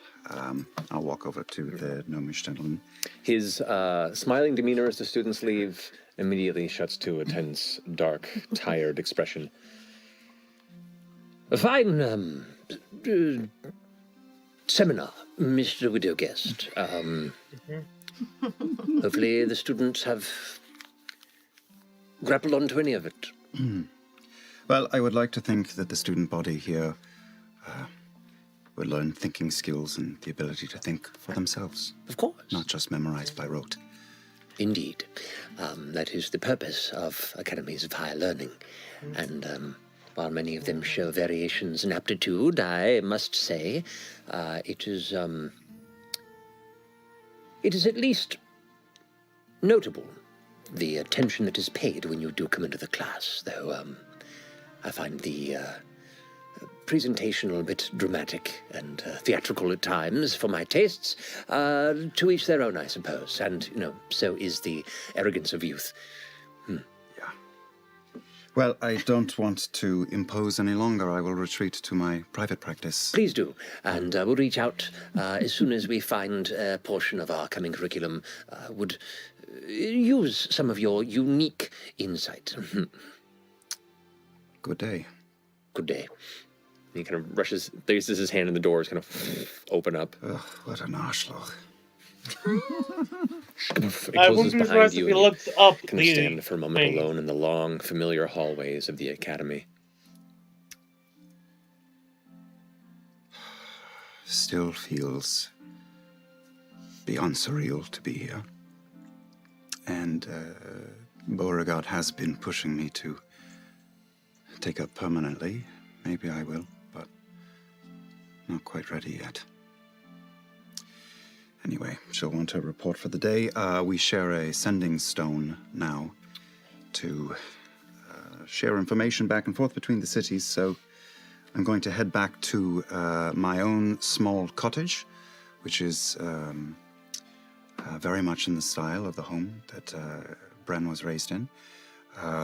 I'll walk over to the gnomish gentleman. His smiling demeanor as the students leave immediately shuts to a tense, dark, tired expression. a fine seminar, Mr. Widowcast. Hopefully the students have grappled onto any of it. Well, I would like to think that the student body here will learn thinking skills and the ability to think for themselves. Of course. Not just memorized by rote. Indeed. That is the purpose of academies of higher learning. And while many of them show variations in aptitude, I must say it is at least notable the attention that is paid when you do come into the class, though I find the presentational, a bit dramatic and theatrical at times for my tastes. To each their own, I suppose. And, so is the arrogance of youth. Well, I don't want to impose any longer. I will retreat to my private practice. Please do. And we'll reach out as soon as we find a portion of our coming curriculum would use some of your unique insight. Good day. Good day. He kind of places his hand in the doors, kind of open up. Ugh, what an arschloch. It I closes wouldn't be behind surprised you if he and looked up kind of stand for a moment thing. alone in the long, familiar hallways of the academy. Still feels beyond surreal to be here. And Beauregard has been pushing me to take up permanently. Maybe I will, but not quite ready yet. Anyway, she'll want a report for the day. We share a sending stone now to share information back and forth between the cities, so I'm going to head back to my own small cottage, which is very much in the style of the home that Bren was raised in.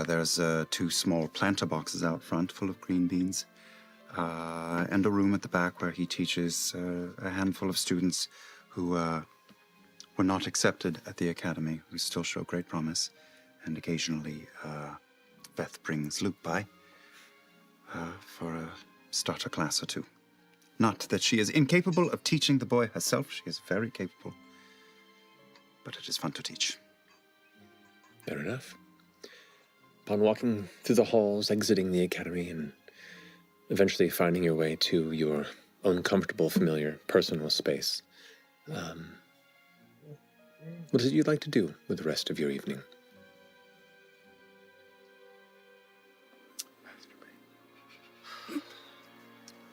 There's 2 small planter boxes out front full of green beans, and a room at the back where he teaches a handful of students who were not accepted at the academy, who still show great promise. And occasionally, Beth brings Luke by for a starter class or 2. Not that she is incapable of teaching the boy herself. She is very capable. But it is fun to teach. Fair enough. Upon walking through the halls, exiting the academy, and eventually finding your way to your own comfortable, familiar, personal space, what is it you'd like to do with the rest of your evening?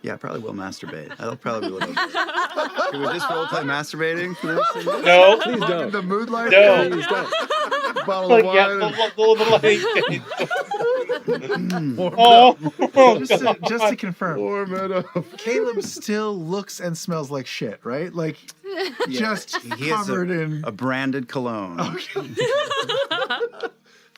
Yeah, I probably will masturbate. That'll probably be what I'll do. Can we just roleplay masturbating for this? No, Please don't. The mood light. No. Please don't. Bottle of yeah, wine. Just to confirm, Warm it up. Caleb still looks and smells like shit, right? Like just He has covered in. a branded cologne.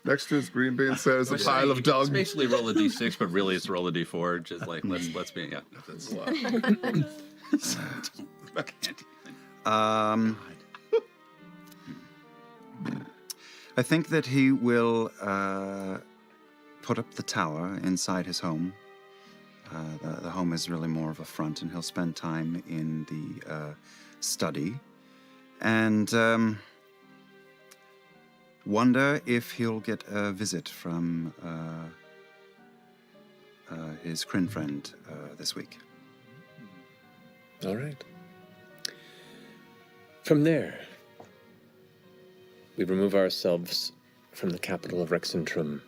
Next to his green bean says a pile of dung. It's basically roll a d6, but really it's roll a d4. Just like let's be That's I think that he will put up the tower inside his home. The home is really more of a front, and he'll spend time in the study. And wonder if he'll get a visit from his Kryn friend this week. All right. From there, we remove ourselves from the capital of Rexentrum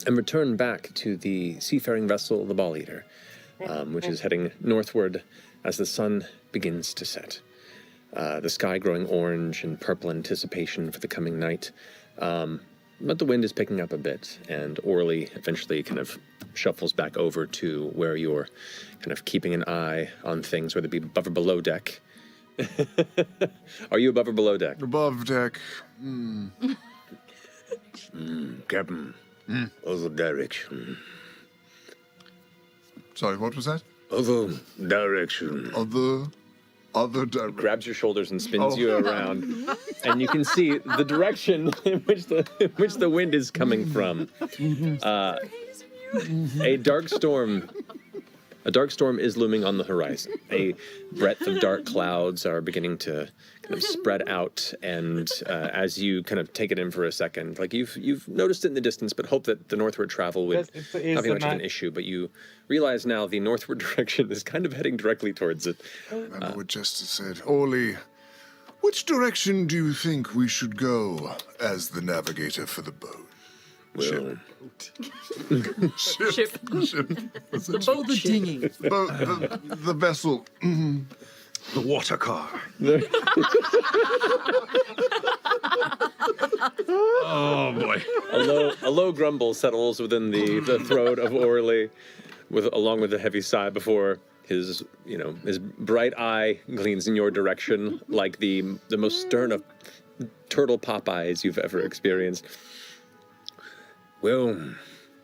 and return back to the seafaring vessel, the Ball Eater, which is heading northward as the sun begins to set. The sky growing orange and purple anticipation for the coming night. But the wind is picking up a bit, and Orly eventually kind of shuffles back over to where you're kind of keeping an eye on things, whether it be above or below deck. Are you above or below deck? Above deck. Captain, other direction. Sorry, what was that? Other direction. Other direction. Grabs your shoulders and spins you around, and you can see the direction in which the wind is coming from. A dark storm is looming on the horizon. A breadth of dark clouds are beginning to kind of spread out, and as you kind of take it in for a second, like you've noticed it in the distance, but hope that the northward travel would not be much of an issue. But you realize now the northward direction is kind of heading directly towards it. Remember what Jester said. Orly, which direction do you think we should go as the navigator for the boat? Well, Ship. The boat, the dinghy. The vessel. The water car. Oh boy. A low grumble settles within the throat of Orly. along with a heavy sigh before his bright eye gleams in your direction like the most stern of turtle pop eyes you've ever experienced. Well,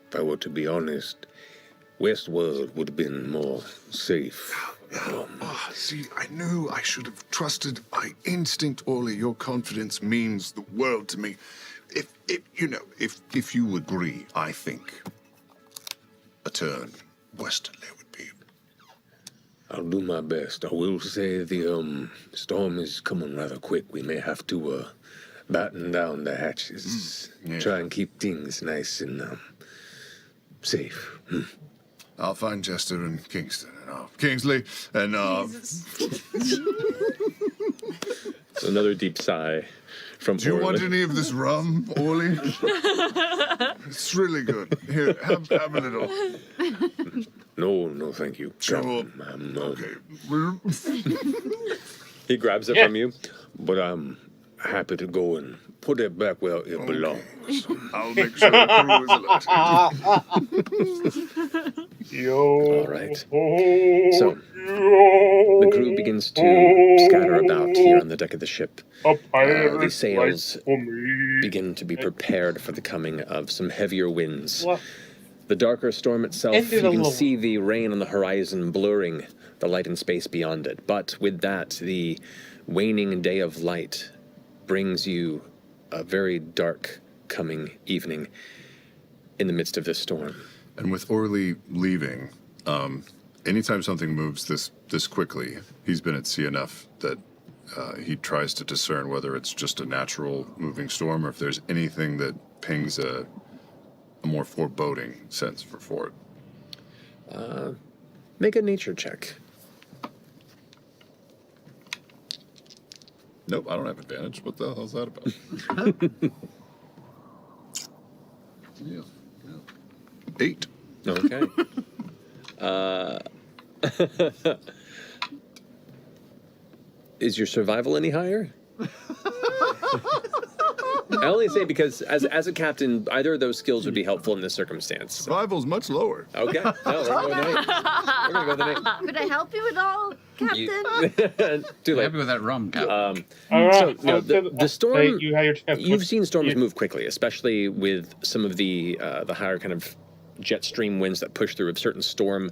if I were to be honest, Westworld would have been more safe. See, I knew I should have trusted my instinct, Orly. Your confidence means the world to me. If you agree, I think a turn westerly would be. I'll do my best. I will say the storm is coming rather quick. We may have to batten down the hatches, try and keep things nice and safe. I'll find Jester and Kingston and Kingsley and So another deep sigh from Do you Orly. want any of this rum, Orly? It's really good. Here, have a little. No, thank you. Sure. Okay. He grabs it from you. But I'm happy to go and put it back where it belongs. I'll make sure the crew is alerted. All right. So the crew begins to scatter about here on the deck of the ship. The sails begin to be prepared for the coming of some heavier winds. The darker storm itself, you can see the rain on the horizon blurring the light and space beyond it. But with that, the waning day of light brings you a very dark coming evening in the midst of this storm. And with Orly leaving, anytime something moves this quickly, he's been at sea enough that he tries to discern whether it's just a natural moving storm or if there's anything that pings a more foreboding sense for Ford. Make a nature check. Nope, I don't have advantage. What the hell's that about? Yeah. 8. Okay. Is your survival any higher? I only say because as a captain, either of those skills would be helpful in this circumstance. Survival's much lower. Okay. No, we're going with an 8. We're going to go with an 8. Could I help you at all, Captain? Too late. Happy with that rum, Captain. The storm. You had your chance. You've seen storms move quickly, especially with some of the higher kind of jet stream winds that push through. If certain storm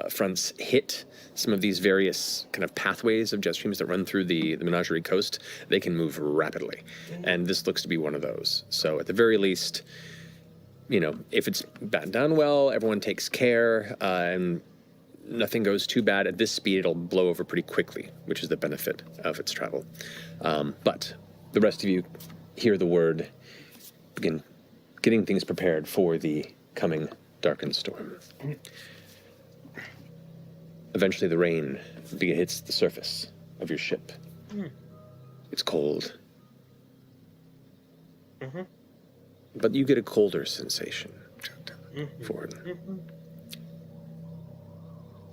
fronts hit some of these various kind of pathways of jet streams that run through the Menagerie coast, they can move rapidly, and this looks to be one of those. So at the very least, if it's battened down well, everyone takes care, and nothing goes too bad at this speed, it'll blow over pretty quickly, which is the benefit of its travel. But the rest of you hear the word, begin getting things prepared for the coming darkened storm. Eventually the rain hits the surface of your ship. It's cold. But you get a colder sensation, Ford.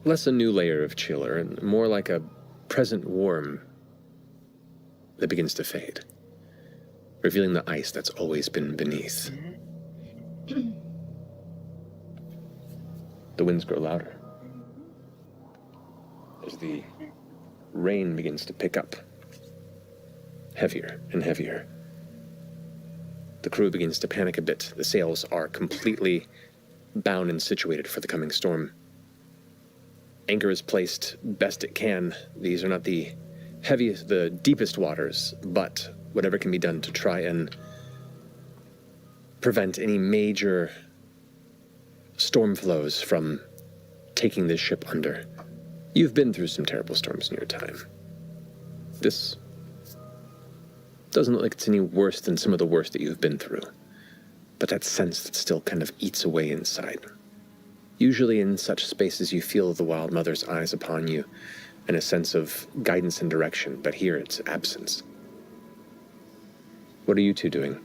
Less a new layer of chiller and more like a present warm that begins to fade, revealing the ice that's always been beneath. The winds grow louder as the rain begins to pick up, heavier and heavier. The crew begins to panic a bit. The sails are completely bound and situated for the coming storm. Anchor is placed best it can. These are not the heaviest, the deepest waters, but whatever can be done to try and prevent any major storm flows from taking this ship under. You've been through some terrible storms in your time. This doesn't look like it's any worse than some of the worst that you've been through. But that sense that still kind of eats away inside. Usually in such spaces you feel the Wild Mother's eyes upon you and a sense of guidance and direction, but here it's absence. What are you two doing?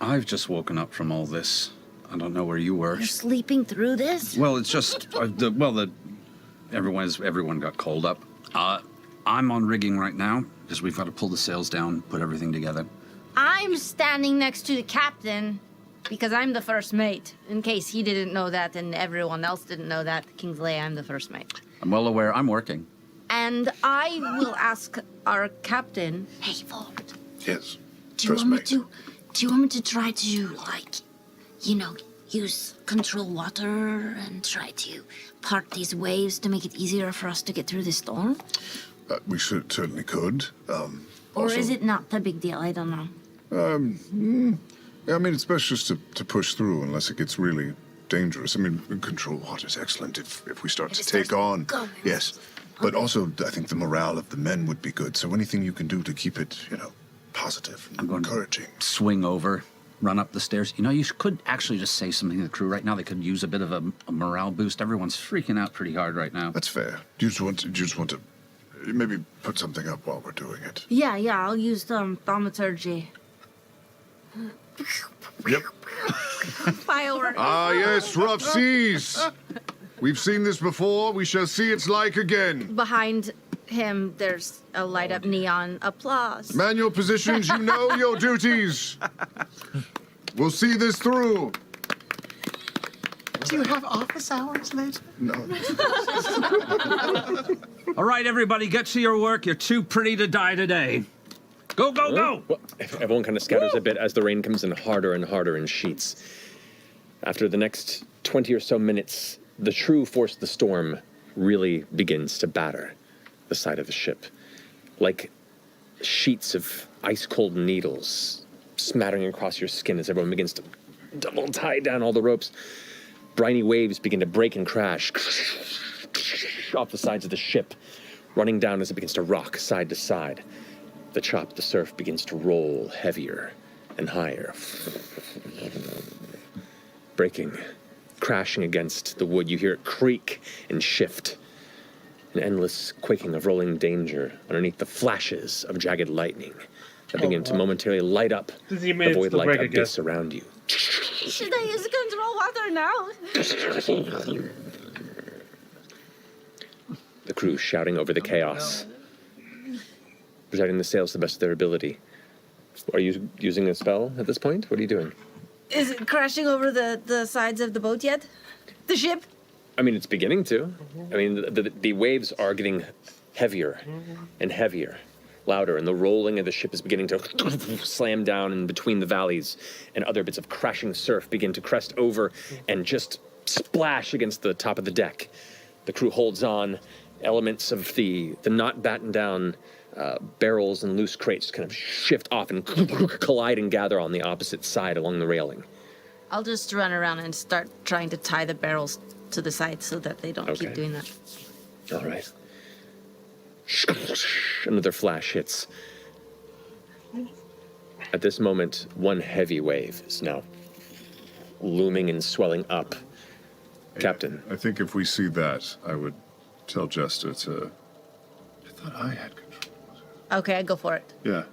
I've just woken up from all this. I don't know where you were. You're sleeping through this? Well, it's just everyone got cold up. I'm on rigging right now because we've got to pull the sails down, put everything together. I'm standing next to the captain. Because I'm the first mate. In case he didn't know that and everyone else didn't know that, Kingsley, I'm the first mate. I'm well aware. I'm working. And I will ask our captain. Hey, Ford. Yes. Do you want me to try to, like, use control water and try to part these waves to make it easier for us to get through the storm? We certainly could. Or is it not a big deal? I don't know. Yeah, I mean, it's best just to push through unless it gets really dangerous. I mean, control water is excellent if we start to take on. going. Yes. But also, I think the morale of the men would be good. So anything you can do to keep it, positive and encouraging. Swing over, run up the stairs. You could actually just say something to the crew right now. They could use a bit of a morale boost. Everyone's freaking out pretty hard right now. That's fair. Do you just want to maybe put something up while we're doing it? Yeah, I'll use thaumaturgy. Yep. Fireworks. Ah, yes, rough seas. We've seen this before. We shall see its like again. Behind him, there's a light up neon applause. Man your positions, you know your duties. We'll see this through. Do you have office hours later? No. All right, everybody, get to your work. You're too pretty to die today. Go, go, go! Well, everyone kind of scatters a bit as the rain comes in harder and harder in sheets. After the next 20 or so minutes, the true force of the storm really begins to batter the side of the ship. Like sheets of ice-cold needles smattering across your skin as everyone begins to double tie down all the ropes. Briny waves begin to break and crash off the sides of the ship, running down as it begins to rock side to side. The surf begins to roll heavier and higher. Breaking, crashing against the wood. You hear it creak and shift. An endless quaking of rolling danger underneath the flashes of jagged lightning that begin to momentarily light up the void-like abyss around you. Should I use control water now? The crew shouting over the chaos, presenting the sails to the best of their ability. Are you using a spell at this point? What are you doing? Is it crashing over the sides of the boat yet? The ship? I mean, it's beginning to. I mean, the waves are getting heavier and heavier, louder, and the rolling of the ship is beginning to slam down in between the valleys, and other bits of crashing surf begin to crest over and just splash against the top of the deck. The crew holds on. Elements of the not battened down barrels and loose crates kind of shift off and collide and gather on the opposite side along the railing. I'll just run around and start trying to tie the barrels to the side so that they don't keep doing that. All right. Another flash hits. At this moment, one heavy wave is now looming and swelling up. Captain. I think if we see that, I would tell Jester to... I thought I had control. Okay, I go for it. Yeah.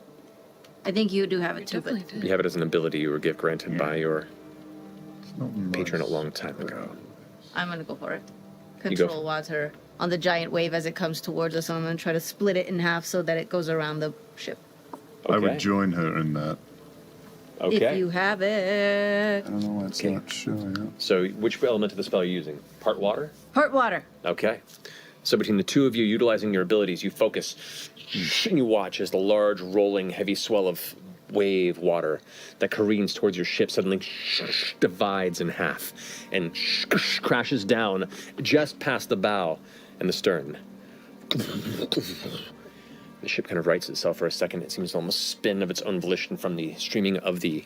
I think you do have it too, but You have it as an ability you were granted by your patron a long time ago. I'm gonna go for it. You go Control water on the giant wave as it comes towards us. I'm gonna try to split it in half so that it goes around the ship. I would Okay. join her in that. Okay. If you have it. I don't know why it's not showing up. So which element of the spell are you using? Part water? Part water. Okay. So between the two of you utilizing your abilities, you focus and you watch as the large, rolling, heavy swell of wave water that careens towards your ship suddenly divides in half and crashes down just past the bow and the stern. The ship kind of rights itself for a second. It seems to almost spin of its own volition from the streaming of the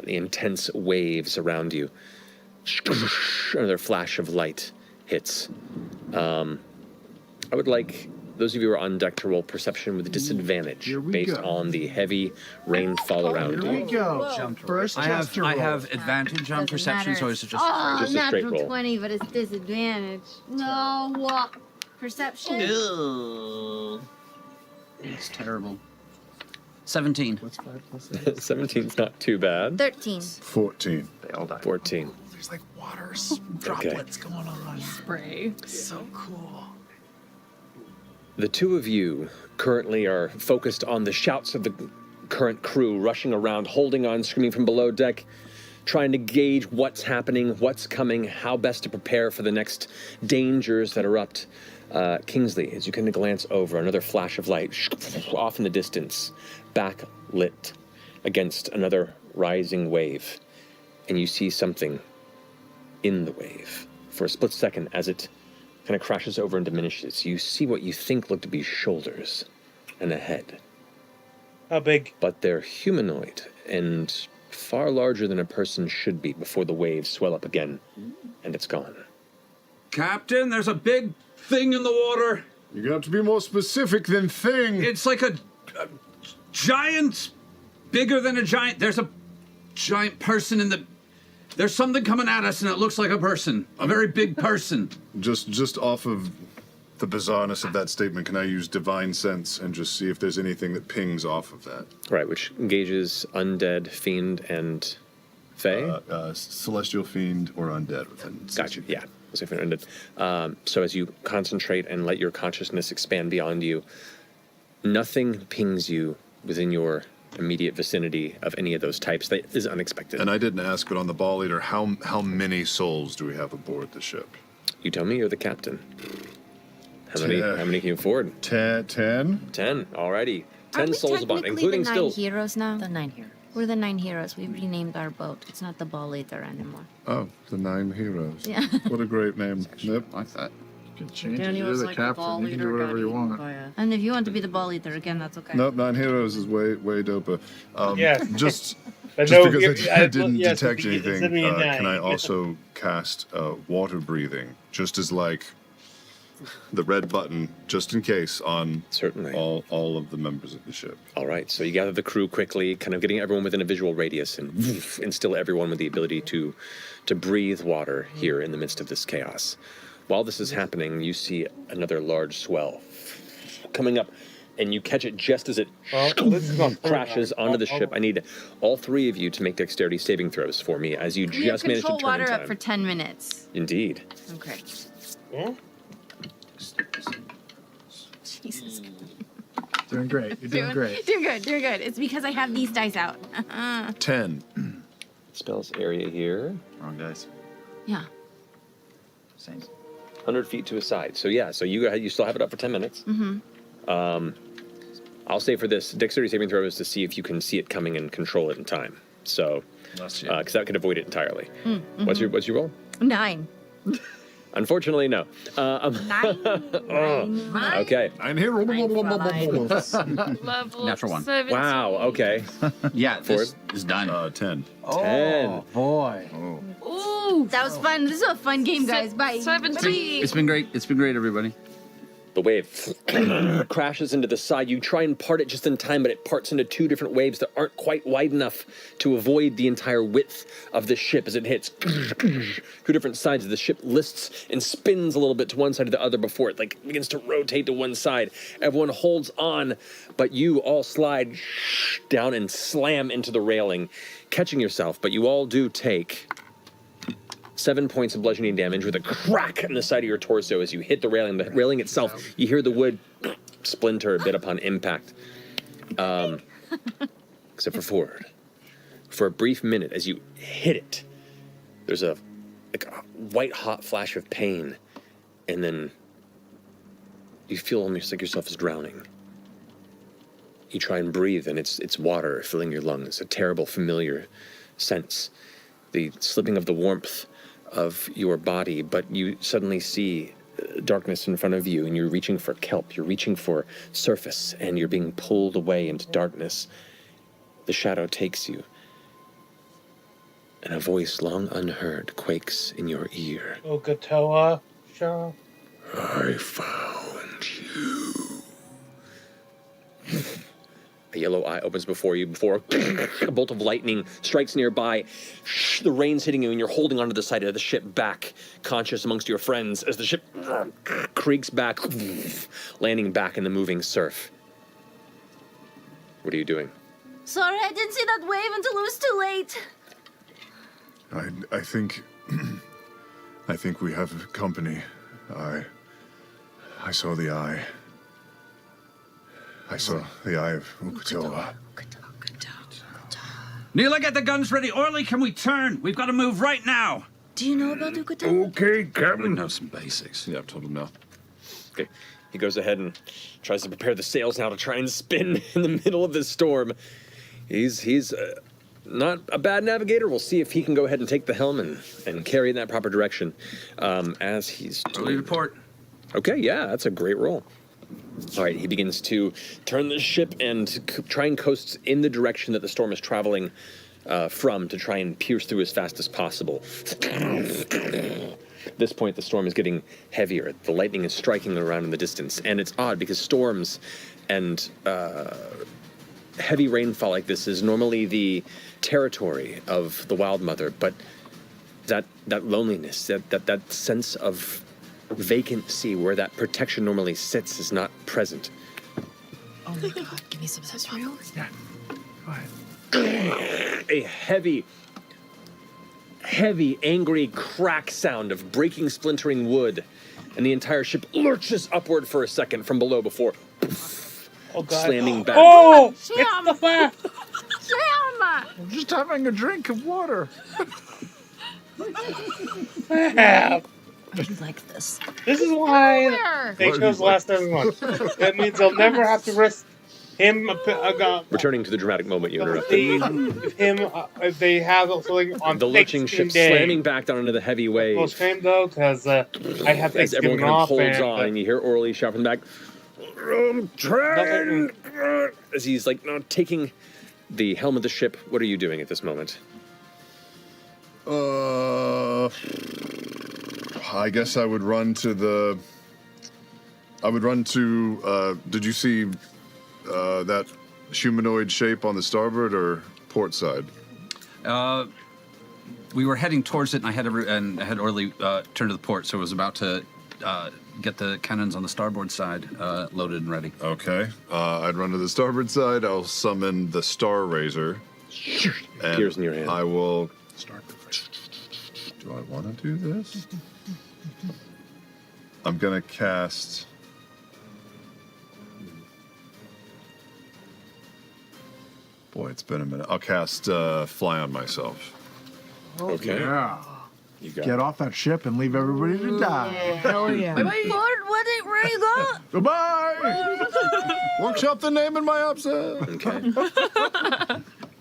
intense waves around you. Another flash of light hits. I would like those of you who are on deck to roll perception with disadvantage based on the heavy rainfall around Here we you. go. First I Jester roll. have advantage on perception, so is it just... Oh, Just a straight natural roll. 20, but it's disadvantage. No. Perception? It's terrible. 17. 17's not too bad. 13. 14. They all die. 14. There's like water droplets going on. Spray. So cool. The two of you currently are focused on the shouts of the current crew rushing around, holding on, screaming from below deck. trying to gauge what's happening, what's coming, how best to prepare for the next dangers that erupt. Kingsley, as you kind of glance over, another flash of light off in the distance, backlit against another rising wave, and you see something in the wave. For a split second, as it kind of crashes over and diminishes, you see what you think look to be shoulders and a head. How big? But they're humanoid and far larger than a person should be before the waves swell up again, and it's gone. Captain, there's a big thing in the water. You're gonna have to be more specific than thing. It's like a giant, bigger than a giant. There's a giant person in the... There's something coming at us, and it looks like a person. A very big person. Just off of the bizarreness of that statement, can I use divine sense and just see if there's anything that pings off of that? Right, which engages undead, fiend, and fae? Celestial fiend or undead within. Gotcha, yeah. Let's say undead. So as you concentrate and let your consciousness expand beyond you, nothing pings you within your immediate vicinity of any of those types. That is unexpected. And I didn't ask, but on the Ball Eater, how many souls do we have aboard the ship? You tell me, you're the captain. How many can you afford? 10. 10, alrighty. 10 Are we souls aboard, technically including the 9 still... heroes now? The 9 heroes. We're the 9 heroes. We've renamed our boat. It's not the Ball Eater anymore. Oh, the 9 heroes. Yeah. What a great name. Yep. Like that. You can change it. Danny You're was the like captain. You can do whatever you want. And if you want to be the Ball Eater again, that's okay. Nope, 9 heroes is way doper. Yes. Just But just no, because I didn't yes, detect it anything, said me a can I 9. also cast water breathing, just as like the red button, just in case, on Certainly. all of the members of the ship? All right, so you gather the crew quickly, kind of getting everyone within a visual radius and instill everyone with the ability to breathe water here in the midst of this chaos. While this is happening, you see another large swell coming up, and you catch it just as it crashes onto the ship. I need all 3 of you to make dexterity saving throws for me as you We have just managed to control turn in water time. up for 10 minutes. Indeed. Okay. Hmm? Jesus. Doing great. You're doing great. Doing good. It's because I have these dice out. 10. Spells area here. Wrong dice. Yeah. Same. 100 feet to a side. So yeah, so you still have it up for 10 minutes. Mm-hmm. I'll say for this, dexterity saving throw is to see if you can see it coming and control it in time. So, because that could avoid it entirely. Mm-hmm. What's your roll? 9. Unfortunately, no. 9. Okay. 9 hero. Level Natural 1. 17. Wow. Okay. Yeah, this Ford? is done. 10. 10. Boy. Ooh. That was fun. This is a fun game, guys. Bye. 17. It's been great. It's been great, everybody. The wave crashes into the side. You try and part it just in time, but it parts into 2 different waves that aren't quite wide enough to avoid the entire width of the ship as it hits 2 different sides. The ship lists and spins a little bit to one side or the other before it begins to rotate to one side. Everyone holds on, but you all slide down and slam into the railing, catching yourself, but you all do take 7 points of bludgeoning damage with a crack in the side of your torso as you hit the railing. The railing itself, you hear the wood splinter a bit upon impact. Except for Ford. For a brief minute, as you hit it, there's a white-hot flash of pain, and then you feel almost like yourself is drowning. You try and breathe, and it's water filling your lungs, a terrible, familiar sense. The slipping of the warmth of your body, but you suddenly see darkness in front of you, and you're reaching for kelp, you're reaching for surface, and you're being pulled away into darkness. The shadow takes you, and a voice long unheard quakes in your ear. Okatoa, Shaw. I found you. A yellow eye opens before you before a bolt of lightning strikes nearby. The rain's hitting you, and you're holding onto the side of the ship back, conscious amongst your friends as the ship creaks back, landing back in the moving surf. What are you doing? Sorry, I didn't see that wave until it was too late. I think I think we have company. I saw the eye. I saw the eye of Ukatoa. Neela, get the guns ready. Orly, can we turn? We've got to move right now. Do you know about Yucatan? Okay, We Captain. know some basics. Yeah, I've told him now. Okay. He goes ahead and tries to prepare the sails now to try and spin in the middle of this storm. He's not a bad navigator. We'll see if he can go ahead and take the helm and carry in that proper direction as he's doing. Early to port. Okay, yeah, that's a great roll. All right, he begins to turn the ship and try and coast in the direction that the storm is traveling from to try and pierce through as fast as possible. At this point, the storm is getting heavier. The lightning is striking around in the distance, and it's odd because storms and heavy rainfall like this is normally the territory of the Wild Mother, but that loneliness, that sense of vacancy where that protection normally sits is not present. Oh my god, give me some of that real? Yeah. Go ahead. A heavy, angry crack sound of breaking, splintering wood, and the entire ship lurches upward for a second from below before slamming back. Oh! It's the fire! I'm just having a drink of water. I like this. This is why Where? they chose last everyone. That means they'll never have to risk him. Returning to the dramatic moment you interrupted. If they have something on The lurching ship slamming back down into the heavy Well, waves. shame though, because I have As everyone Thanksgiving kind of off. holds on, and you hear Orly shout from the back, Nothing. as he's like taking the helm of the ship. What are you doing at this moment? I guess I would run to the. Did you see that humanoid shape on the starboard or port side? We were heading towards it, and I had Orly turn to the port, so I was about to get the cannons on the starboard side loaded and ready. Okay. I'd run to the starboard side. I'll summon the Star Razor. Appears in your hand. I will. Do I want to do this? I'm gonna cast. Boy, it's been a minute. I'll cast Fly on Myself. Okay. Yeah. You got Get off that ship and leave everybody to die. Hell yeah. Lord, where you go? Goodbye. Workshop the name in my upset. Okay.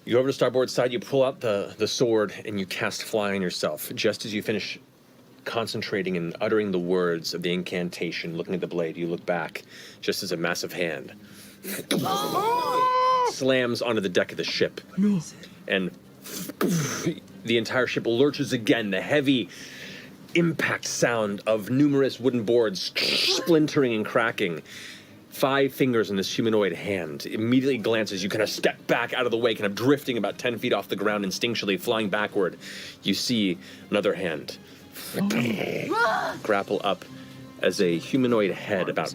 You go over to starboard side, you pull out the sword, and you cast Fly on yourself. Just as you finish concentrating and uttering the words of the incantation, looking at the blade, you look back, just as a massive hand slams onto the deck of the ship. And the entire ship lurches again, the heavy impact sound of numerous wooden boards splintering and cracking. 5 fingers in this humanoid hand. Immediately glances, you kind of step back out of the way, kind of drifting about 10 feet off the ground instinctually, flying backward. You see another hand grapple up as a humanoid head, about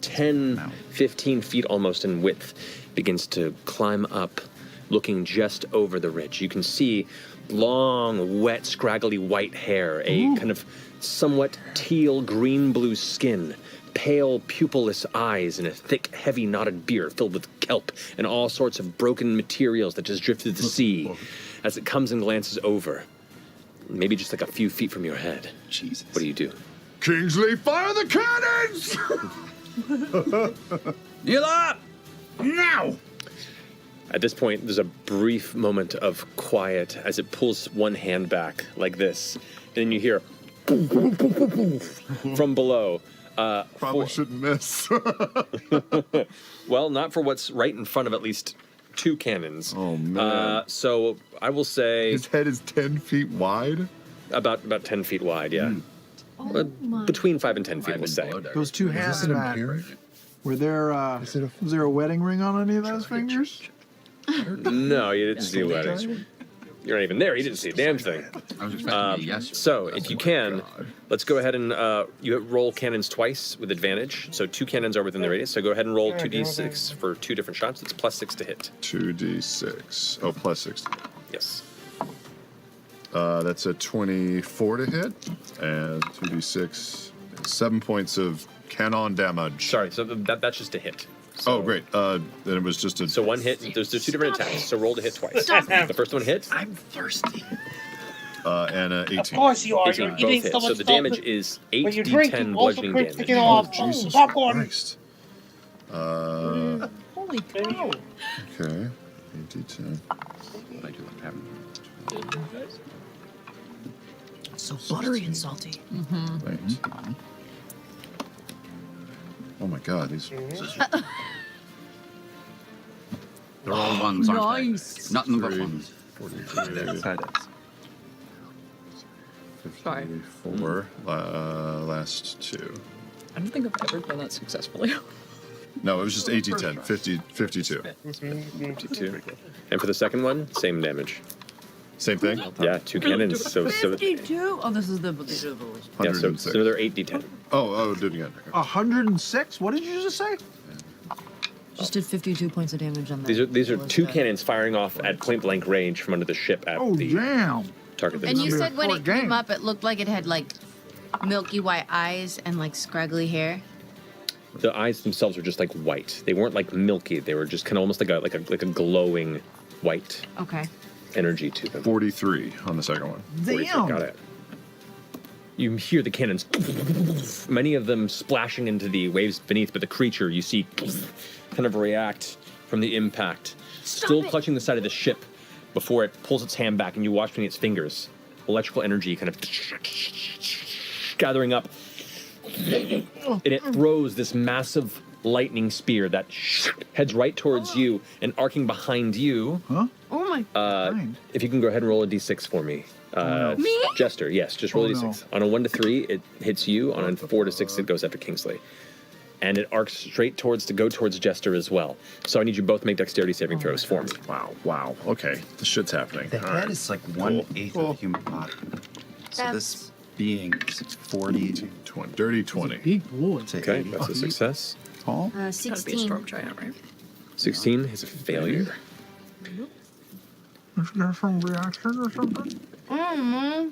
10, 15 feet almost in width, begins to climb up, looking just over the ridge. You can see long, wet, scraggly white hair, a kind of somewhat teal green-blue skin, pale, pupilless eyes, and a thick, heavy, knotted beard filled with kelp and all sorts of broken materials that just drifted to the sea as it comes and glances over, maybe just like a few feet from your head. Jesus. What do you do? Kingsley, fire the cannons! Neela! Now! At this point, there's a brief moment of quiet as it pulls one hand back like this. And then you hear from below. Probably shouldn't miss. Well, not for what's right in front of at least 2 cannons. Oh, man. So I will say His head is 10 feet wide. about 10 feet wide, yeah. Between 5 and 10 feet, we'll say. Those 2 hands an back. imperial? Were there, was there a wedding ring on any of those fingers? No, you didn't see weddings. You're not even there. You didn't see a damn thing. I was expecting a yes. So, if you can, let's go ahead and you roll cannons twice with advantage. So 2 cannons are within the radius. So go ahead and roll 2d6 for 2 different shots. It's +6 to hit. 2d6. Oh, +6. Yes. That's a 24 to hit, and 2d6, 7 points of cannon damage. Sorry. So that's just a hit. Oh, great. Then it was just a. So one hit. There's two different attacks. So roll to hit twice. Stop it. The first one hit. I'm thirsty. And 18. Of course you are. 18 You're both eating hit. so much So the damage stuff. is When you 8d10 drink, you also bludgeoning quit damage. sticking off. Jesus Popcorn. Christ. Holy cow. Okay. 8d10. I do like having. So buttery and salty. Right. Oh my God, these. They're all ones, aren't Nice. they? Nothing but Three. ones. 43, Sorry. 54, last two. I don't think I've ever done that successfully. No, it was just 8d10, 52. 52. And for the second one, same damage. Same thing? Yeah, 2 cannons. So 52? Oh, this is the... yeah, so 106. another 8d10. Oh, do it again. Okay. 106? What did you just say? Just did 52 points of damage on that. These are two ballista. cannons firing off at point blank range from under the ship at Oh, the damn. target. And you Number said when four it came game. up, it looked like it had like milky white eyes and like scraggly hair. The eyes themselves were just like white. They weren't like milky. They were just kind of almost like a glowing white Okay. energy to them. 43 on the second one. 43, Damn. got it. You hear the cannons, many of them splashing into the waves beneath, but the creature you see kind of react from the impact, still clutching the side of the ship before it pulls its hand back, and you watch between its fingers, electrical energy kind of gathering up, and it throws this massive lightning spear that heads right towards you and arcing behind you. Huh? Oh my. Fine. If you can go ahead and roll a d6 for me. Me? Jester, yes, just roll a Oh, d6. no. On a 1 to 3, it hits you. On a 4 to 6, it goes after Kingsley. And it arcs straight towards Jester as well. So I need you both to make dexterity saving throws for me. Wow. Okay, the shit's happening. The All head right. is like 1/8 of a human body. So this being is 40 20, dirty 20. Big boy. to Okay, 80 that's a success. tall. Gotta be a 16. storm giant, right? 16 is a failure. Is there some reaction or something? Mm-hmm.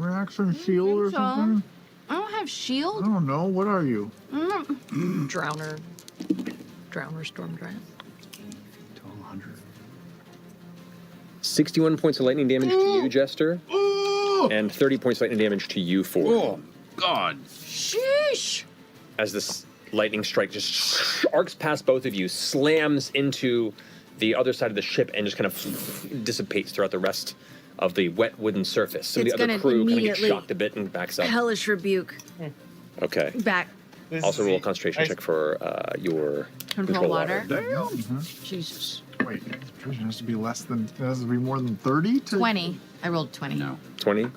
Reaction shield or so. something? I don't have I shield. don't know. What are you? Drowner storm giant. 100. 61 points of lightning damage to you, Jester. And 30 points of lightning damage to you, Ford. Oh, God. Sheesh! As this lightning strike just arcs past both of you, slams into the other side of the ship, and just kind of dissipates throughout the rest of the wet wooden surface. Some It's of the other gonna crew kind of get immediately shocked a bit and backs up. Hellish rebuke. Okay. Back. This Also is roll a the- concentration I- check for your Control water. Jesus. Wait, it has to be less than. It has to be more than 30 to. 20. I rolled 20. No. 20.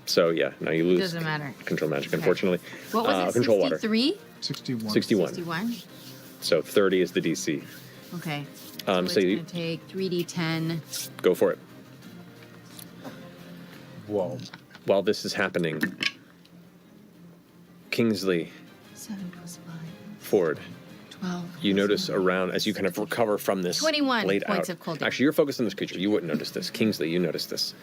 So yeah, now you lose Doesn't matter. control magic, Okay. unfortunately. What was it? Control water. 63? 61. 61. 61? So 30 is the DC. Okay. So it's you going to take 3d10. go for it. Whoa. While this is happening, Kingsley, 7 plus 5. Ford, 12. you notice around as you kind of recover from this 21 blade points out. of cold damage. Actually, you're focused on this creature. You wouldn't notice this. Kingsley, you notice this.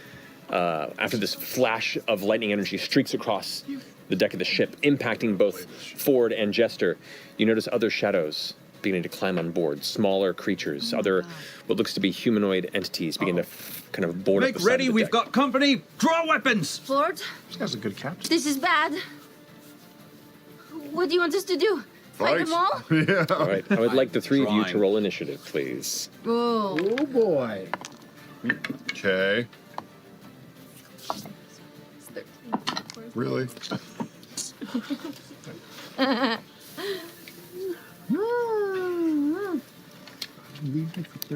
After this flash of lightning energy streaks across the deck of the ship, impacting both Ford and Jester, you notice other shadows beginning to climb on board. Smaller creatures, other what looks to be humanoid entities begin to kind of board up the Make side ready, of the we've deck. got company. Draw weapons. Ford, This guy's a good captain. this is bad. What do you want us to do? Fight them all? Yeah. All right, I would like the three of you to Drawing. roll initiative, please. Oh. Oh boy. Okay. Really?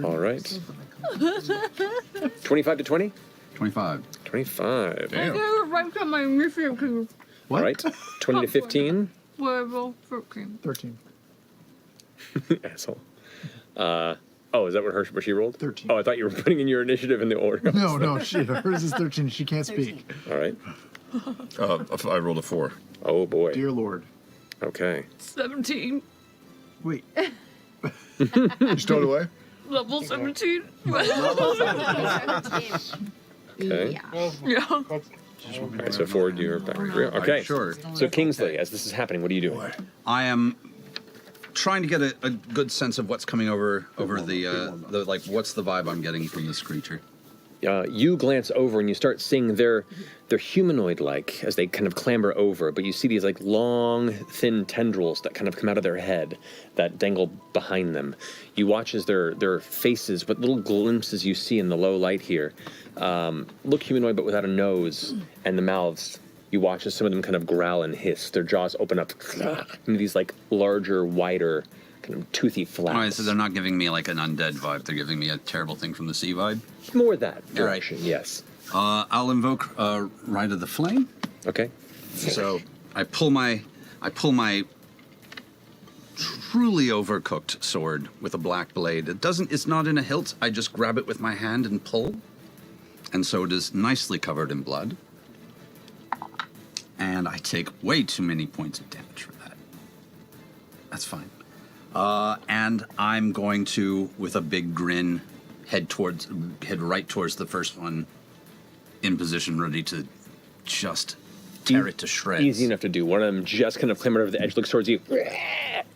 All right. 25 to 20? 25. 25. Damn. Right on my initiative because All right. 20 to 15? whatever fruit cream. 13. Asshole. Oh, is that what she rolled? 13. Oh, I thought you were putting in your initiative in the order. No, shit. Hers is 13. She can't speak. All right. I rolled a 4. Oh, boy. Dear Lord. Okay. 17. Wait. You stowed away? Level 17. Okay. Yeah. Yeah. All right, so Ford, you're back. Okay. Sure. So Kingsley, as this is happening, what are you doing? I am trying to get a good sense of what's coming over the like, what's the vibe I'm getting from this creature? You glance over and you start seeing they're humanoid-like as they kind of clamber over, but you see these like long, thin tendrils that kind of come out of their head that dangle behind them. You watch as their faces, what little glimpses you see in the low light here, look humanoid but without a nose, and the mouths. You watch as some of them kind of growl and hiss. Their jaws open up into these like larger, wider, kind of toothy flaps. All right, so they're not giving me like an undead vibe. They're giving me a terrible thing from the sea vibe. More that direction, yes. I'll invoke Rite of the Flame. Okay. So I pull my truly overcooked sword with a black blade. It's not in a hilt. I just grab it with my hand and pull, and so it is nicely covered in blood. And I take way too many points of damage for that. That's fine. And I'm going to, with a big grin, head right towards the first one, in position, ready to just tear it to shreds. Easy enough to do. One of them just kind of clambered over the edge, looks towards you.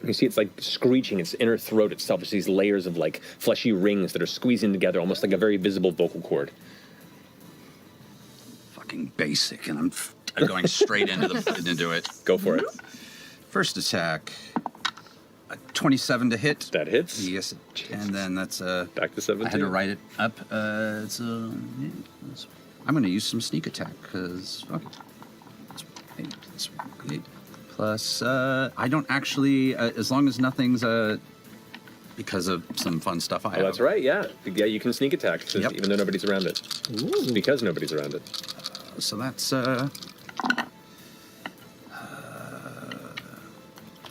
You see it's like screeching, its inner throat itself. It's these layers of like fleshy rings that are squeezing together, almost like a very visible vocal cord. Fucking basic, and I'm going straight into it. Go for it. First attack, 27 to hit. That hits. Yes, and then that's back to 17. I had to write it up. I'm going to use some sneak attack because plus I don't actually as long as nothing's because of some fun stuff I have. Oh, that's right. Yeah, you can sneak attack even though nobody's around it. Ooh. Because nobody's around it. So that's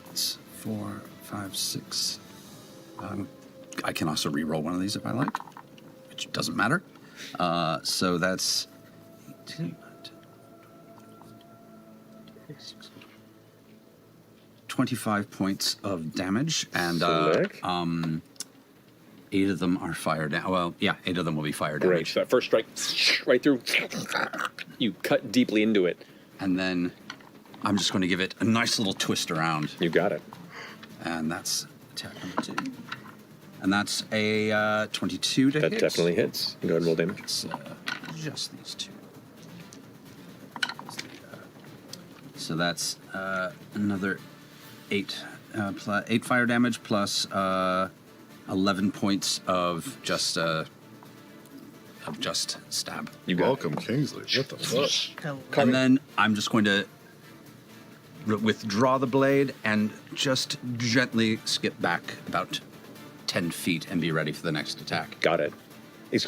it's 4, 5, 6. I can also re-roll one of these if I like, which doesn't matter. So that's 25 points of damage, and 8 of them are fire damage. Well, yeah, 8 of them will be fire damage. Great. So that first strike, right through. You cut deeply into it. And then I'm just going to give it a nice little twist around. You got it. And that's attack number 2. And that's a 22 to hit. That definitely hits. Go ahead and roll damage. It's just these 2. So that's another 8 fire damage plus 11 points of just stab. You welcome, Kingsley. What the fuck? And then I'm just going to withdraw the blade and just gently skip back about 10 feet and be ready for the next attack. Got it. It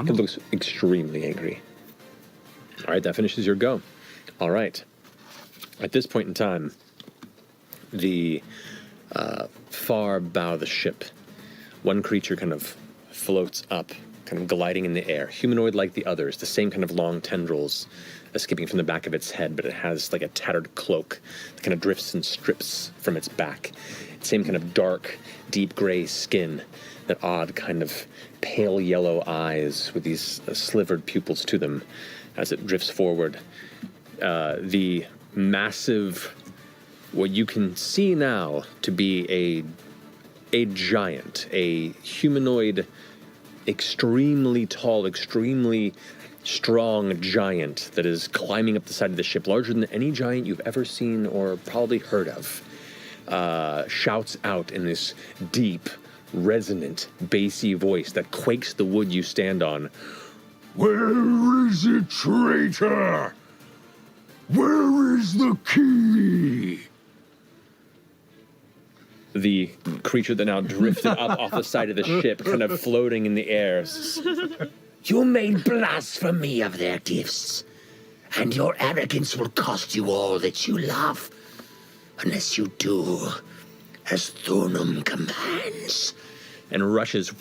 looks extremely angry. All right, that finishes your go. All right. At this point in time, the far bow of the ship, one creature kind of floats up, kind of gliding in the air, humanoid like the others, the same kind of long tendrils escaping from the back of its head, but it has like a tattered cloak that kind of drifts and strips from its back. Same kind of dark, deep gray skin, that odd kind of pale yellow eyes with these slivered pupils to them as it drifts forward. The massive, what you can see now to be a giant, a humanoid, extremely tall, extremely strong giant that is climbing up the side of the ship, larger than any giant you've ever seen or probably heard of, shouts out in this deep, resonant, bassy voice that quakes the wood you stand on. Where is it, traitor? Where is the key? The creature that now drifted up off the side of the ship, kind of floating in the air. You made blasphemy of their gifts, and your arrogance will cost you all that you love, unless you do as Thunum commands. And rushes,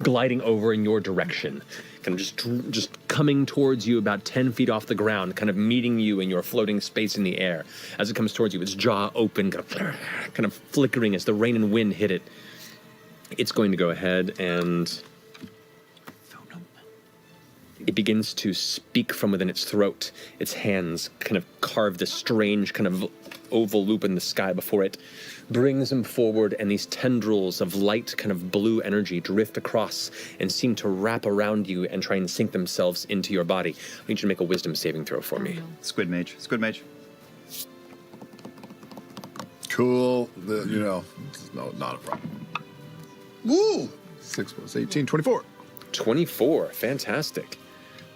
gliding over in your direction, kind of just coming towards you about 10 feet off the ground, kind of meeting you in your floating space in the air. As it comes towards you, its jaw open, kind of flickering as the rain and wind hit it. It's going to go ahead and it begins to speak from within its throat. Its hands kind of carve this strange kind of oval loop in the sky before it brings him forward, and these tendrils of light, kind of blue energy drift across and seem to wrap around you and try and sink themselves into your body. I need you to make a wisdom saving throw for me. Squid mage. Squid mage. Cool. It's not a problem. Woo! 6 plus 18, 24. 24. Fantastic.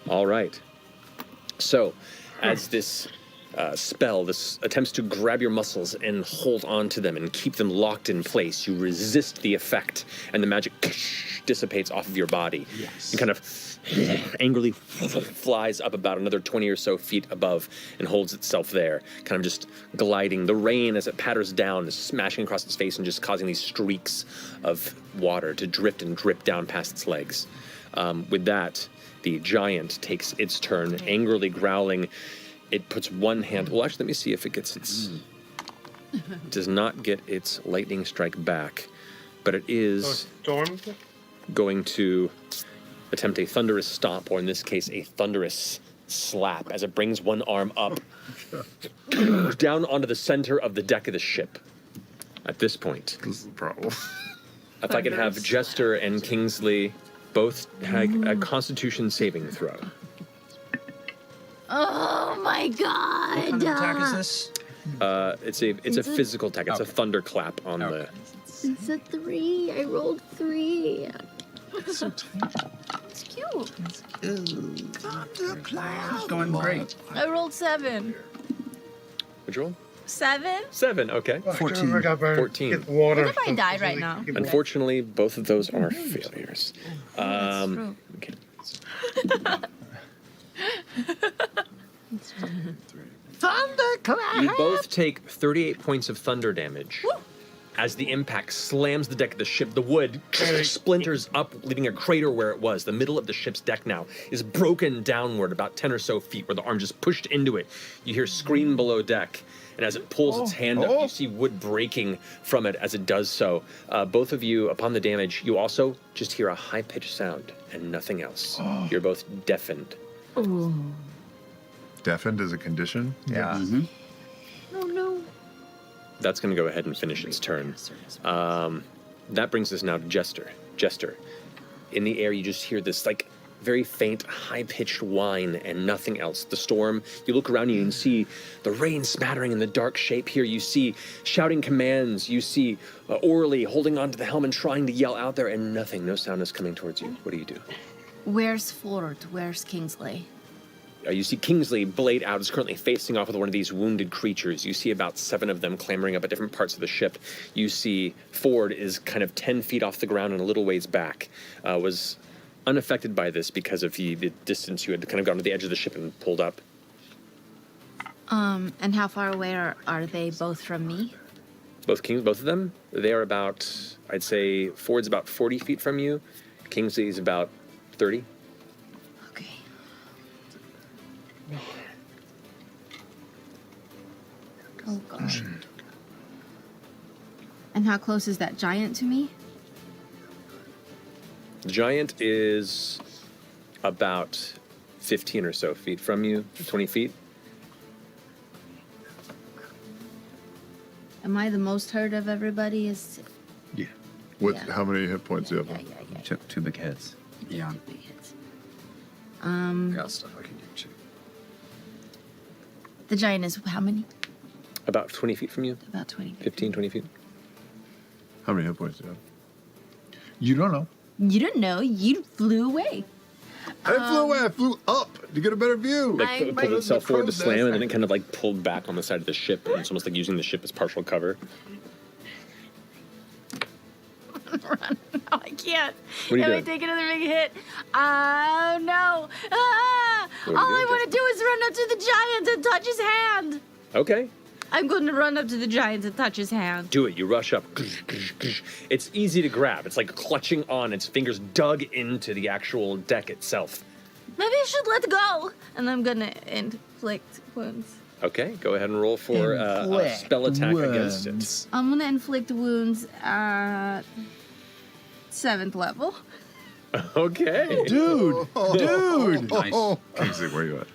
All right. So, as this spell, this attempts to grab your muscles and hold on to them and keep them locked in place, you resist the effect, and the magic dissipates off of your body. Yes. And kind of angrily flies up about another 20 or so feet above and holds itself there, kind of just gliding. The rain, as it patters down, is smashing across its face and just causing these streaks of water to drift and drip down past its legs. With that, the giant takes its turn, angrily growling. It puts one hand... Well, actually, let me see if it gets its... It does not get its lightning strike back, but it is going to attempt a thunderous stomp, or in this case, a thunderous slap, as it brings one arm up, down onto the center of the deck of the ship. At this point... This is the problem. If I could have Jester and Kingsley both have a Constitution saving throw. Oh my god! What kind of attack is this? It's a physical attack. It's a thunderclap on the... It's a 3. I rolled 3. It's so tiny. It's cute. It's going great. I rolled 7. What'd you roll? 7? 7, okay. 14. 14. What if I die right now? Unfortunately, both of those are failures. Okay. Thunderclap! You both take 38 points of thunder damage. As the impact slams the deck of the ship, the wood splinters up, leaving a crater where it was. The middle of the ship's deck now is broken downward about 10 or so feet, where the arm just pushed into it. You hear scream below deck, and as it pulls its hand up, you see wood breaking from it as it does so. Both of you, upon the damage, you also just hear a high-pitched sound and nothing else. You're both deafened. Deafened is a condition? Yeah. Oh no. That's going to go ahead and finish its turn. That brings us now to Jester. Jester, in the air you just hear this like very faint, high-pitched whine and nothing else. The storm, you look around you and see the rain spattering in the dark shape here. You see shouting commands. You see Orly holding onto the helm and trying to yell out there, and nothing, no sound is coming towards you. What do you do? Where's Ford? Where's Kingsley? You see Kingsley, blade out, is currently facing off with one of these wounded creatures. You see about 7 of them clambering up at different parts of the ship. You see Ford is kind of 10 feet off the ground and a little ways back. Was unaffected by this because of the distance you had kind of gone to the edge of the ship and pulled up. And how far away are they both from me? Both of them? They are about, I'd say, Ford's about 40 feet from you. Kingsley's about 30. Okay. Oh gosh. And how close is that giant to me? The giant is about 15 or so feet from you, 20 feet. Am I the most hurt of everybody? Yeah. Yeah. How many hit points do you have? You took 2 big hits. Yeah. Big hits. Got stuff I can do too. The giant is how many? About 20 feet from you. About 20. 15, 20 feet. How many hit points do you have? You don't know. You didn't know. You flew away. I flew away. I flew up to get a better view. Like pulled itself forward to slam, and then it kind of like pulled back on the side of the ship, and it's almost like using the ship as partial cover. Run. No, I can't. What are you Can I doing? take another big hit? Oh no. Ah! What are you All doing, I want to do is run up to the giant and touch his hand. Okay. I'm going to run up to the giant and touch his hand. Do it. You rush up. It's easy to grab. It's like clutching on. Its fingers dug into the actual deck itself. Maybe I should let go. And I'm going to inflict wounds. Okay, go ahead and roll for a spell attack against it. I'm going to inflict wounds at 7th level. Okay. Dude! Dude! Nice. Kingsley, where are you at?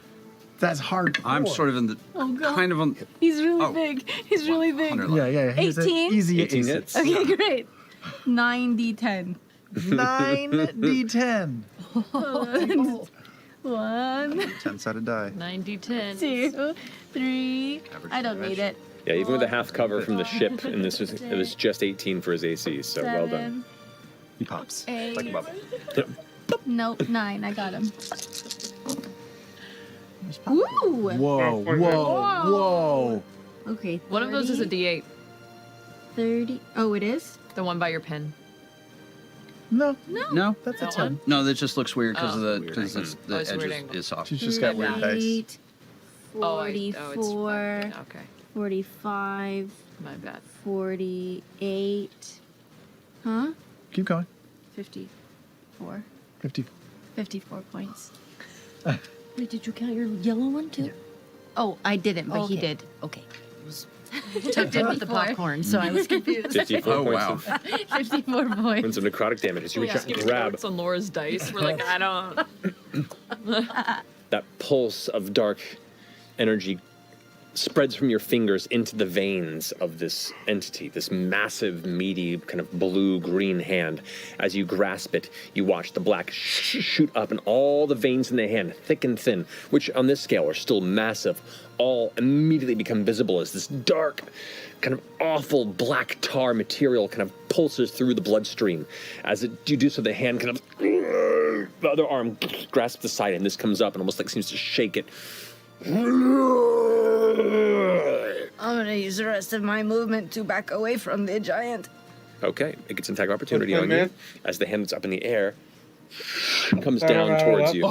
That's hard. I'm sort of in the Oh, God. kind of on. He's really Oh. big. He's really big. 100. Yeah. Here's an 18? Easy 18 ace. hits. Okay, great. 9d10. 9d10. 1, 10-sided die. 90-10. 2, 3. I don't need it. Yeah, even with the half cover from the ship, and it was just 18 for his AC, so well done. He pops. 8. Like a bubble. Nope, 9. I got him. Woo! Whoa. Okay. One of those is a 30, D8. 30. Oh, it is? The one by your pen. No, No, that's a That 10. one? no, that just looks weird because Oh. the Oh, it's a edge weird angle. is soft. She's just got weird dice. 8, Oh, 44, okay. 45, My bad. 48. Huh? Keep going. 54. 50. 54 points. Wait, did you count your yellow one too? Oh, I didn't, but he Okay. did. Okay. Took Did with the popcorn, so I was confused. 54 Oh, points wow. of 54 points. points of necrotic damage as you reach out and grab It's on Laura's dice. We're like, I don't. that pulse of dark energy spreads from your fingers into the veins of this entity, this massive, meaty, kind of blue-green hand. As you grasp it, you watch the black shoot up, and all the veins in the hand, thick and thin, which on this scale are still massive, all immediately become visible as this dark, kind of awful black tar material kind of pulses through the bloodstream. As you do so, the hand kind of, the other arm grasps the side, and this comes up and almost like seems to shake it. I'm gonna use the rest of my movement to back away from the giant. Okay, it gets an attack of opportunity Okay, on you man. as the hand that's up in the air comes down towards you.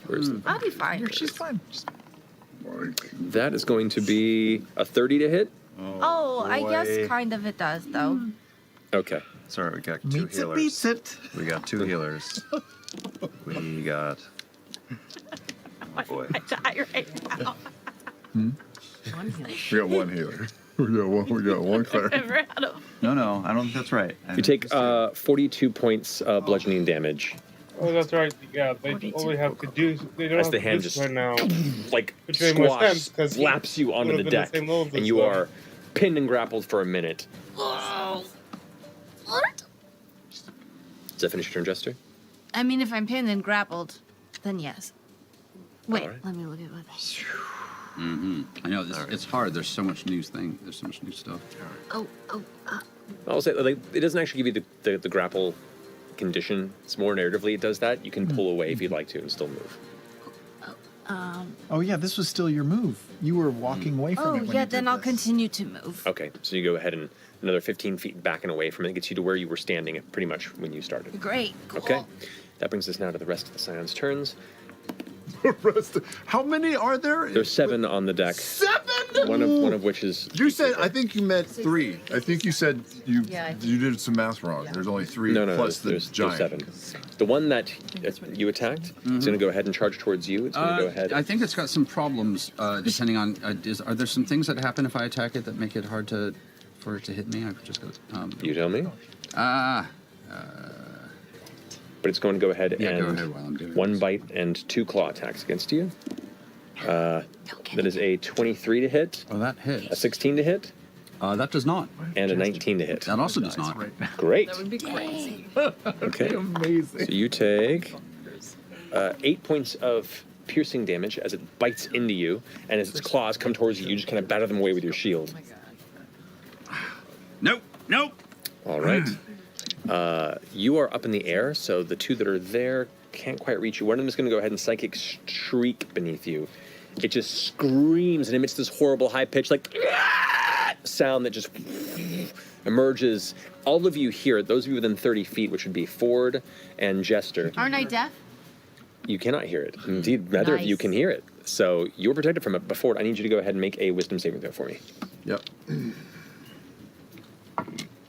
Where is it? I'll be fine. She's fine. That is going to be a 30 to hit. Oh, I guess kind of it does, though. Okay. Sorry, we got two Meets it, healers. beats it. We got two healers. We got. Oh boy. I die right now. We got one healer. We got one cleric. Never had him. No, I don't think that's right. You take 42 points bludgeoning damage Oh, that's right. Yeah, they only have to do. They don't as have the to hand do just this right now. like Which made more sense, squash 'cause he slaps you onto the would've been the deck, same level as and you this are pinned and grappled for a minute. What? Does that finish your turn, Jester? I mean, if I'm pinned and grappled, then yes. Wait, Alright. let me look at what. I know this. It's hard. There's so much new thing. There's so much new stuff. I'll say like, it doesn't actually give you the grapple condition. It's more narratively it does that. You can pull away if you'd like to and still move. Oh yeah, this was still your move. You were walking away from Oh, it. When yeah, you then did I'll this. continue to move. Okay, so you go ahead and another 15 feet back and away from it. It gets you to where you were standing pretty much when you started. Great. Cool. Okay, that brings us now to the rest of the Scion's turns. How many are there? There's 7 on the deck. 7? One of which is. You said. I think you meant 3. I think you said you did some math wrong. There's only 3 No, plus the there's giant. 7. The one that you attacked is going to go ahead and charge towards you. It's going to go ahead. I think it's got some problems depending on. Are there some things that happen if I attack it that make it hard for it to hit me? I just got. You tell me. But it's going to go ahead Yeah, and go ahead while I'm doing 1 this. bite and 2 claw attacks against you. That is a 23 to hit, Oh, that a hits. 16 to hit, That does not. and a 19 to hit. That also does not. Great. That would be crazy. Okay. Amazing. So you take 8 points of piercing damage as it bites into you, and as its claws come towards you, you just kind of batter them away with your shield. Nope. All right. You are up in the air, so the 2 that are there can't quite reach you. One of them is going to go ahead and psychic shriek beneath you. It just screams and emits this horrible high-pitched, like, sound that just emerges. All of you hear it, those of you within 30 feet, which would be Ford and Jester. Aren't I deaf? You cannot hear it. Indeed, neither of you Nice. can hear it. So you're protected from it. But Ford, I need you to go ahead and make a wisdom saving throw for me. Yep.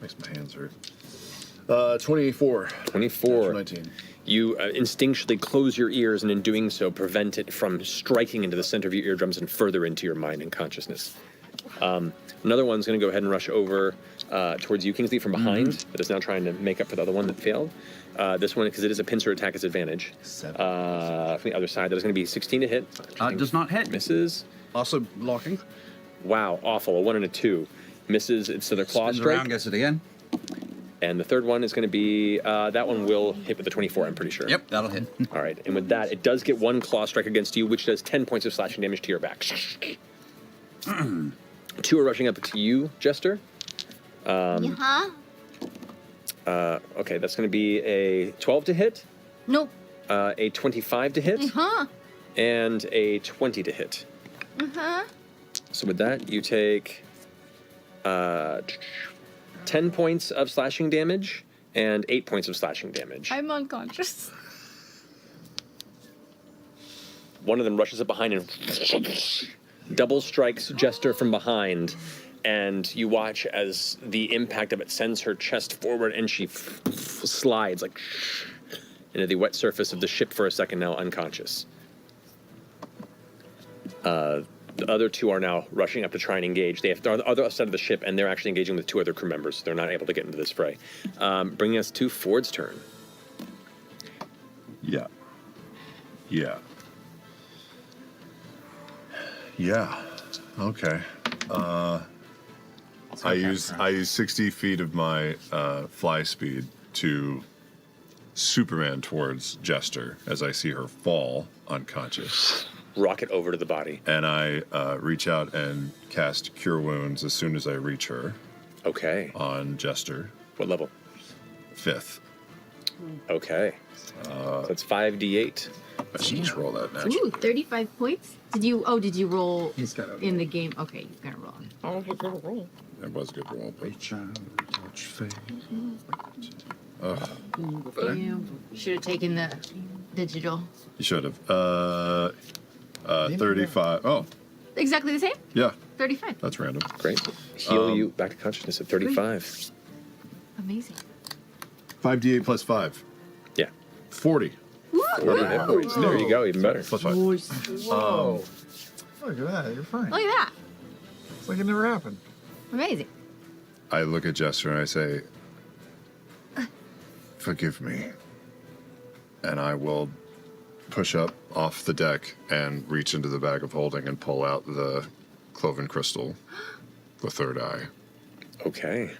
Makes my hands hurt. 24. 24. 19. You instinctually close your ears, and in doing so, prevent it from striking into the center of your eardrums and further into your mind and consciousness. Another one's going to go ahead and rush over towards you, Kingsley, from behind. That is now trying to make up for the other one that failed. This one, because it is a pincer attack, is advantage. From the other side, that is going to be 16 to hit. Does not hit. Misses. Also blocking. Wow, awful. A 1 and a 2. Misses. It's their claw Spins strike. around, gets it again. And the third one is going to be, that one will hit with the 24, I'm pretty sure. Yep, that'll hit. All right, and with that, it does get 1 claw strike against you, which does 10 points of slashing damage to your back. 2 are rushing up to you, Jester. Okay, that's going to be a 12 to hit, Nope. a 25 to hit, and a 20 to hit. So with that, you take 10 points of slashing damage and 8 points of slashing damage. I'm unconscious. One of them rushes up behind and double strikes Jester from behind, and you watch as the impact of it sends her chest forward, and she slides like into the wet surface of the ship for a second, now unconscious. The other 2 are now rushing up to try and engage. They're on the other side of the ship, and they're actually engaging with 2 other crew members. They're not able to get into this fray. Bringing us to Ford's turn. Yeah. Okay. I use 60 feet of my fly speed to Superman towards Jester as I see her fall unconscious. Rocket over to the body. And I reach out and cast Cure Wounds as soon as I reach her. Okay. On Jester. What level? 5th. Okay. So it's 5d8. I should just roll that now. Ooh, 35 points? Did you roll in the game? Okay, you gotta roll. Oh, he's gonna roll. That was a good roll. Reach out, touch fate. You should have taken the digital. You should have. 35. Oh, Exactly the same? yeah. 35. That's random. Great. Heal you back to consciousness at 35. Amazing. 5d8 plus 5. Yeah. 40. 40 hit points. There you go, even better. Plus 5. Whoa. Look at that. You're fine. Look at that. It's like it never happened. Amazing. I look at Jester and I say, forgive me. And I will push up off the deck and reach into the bag of holding and pull out the cloven crystal, the third eye. Okay.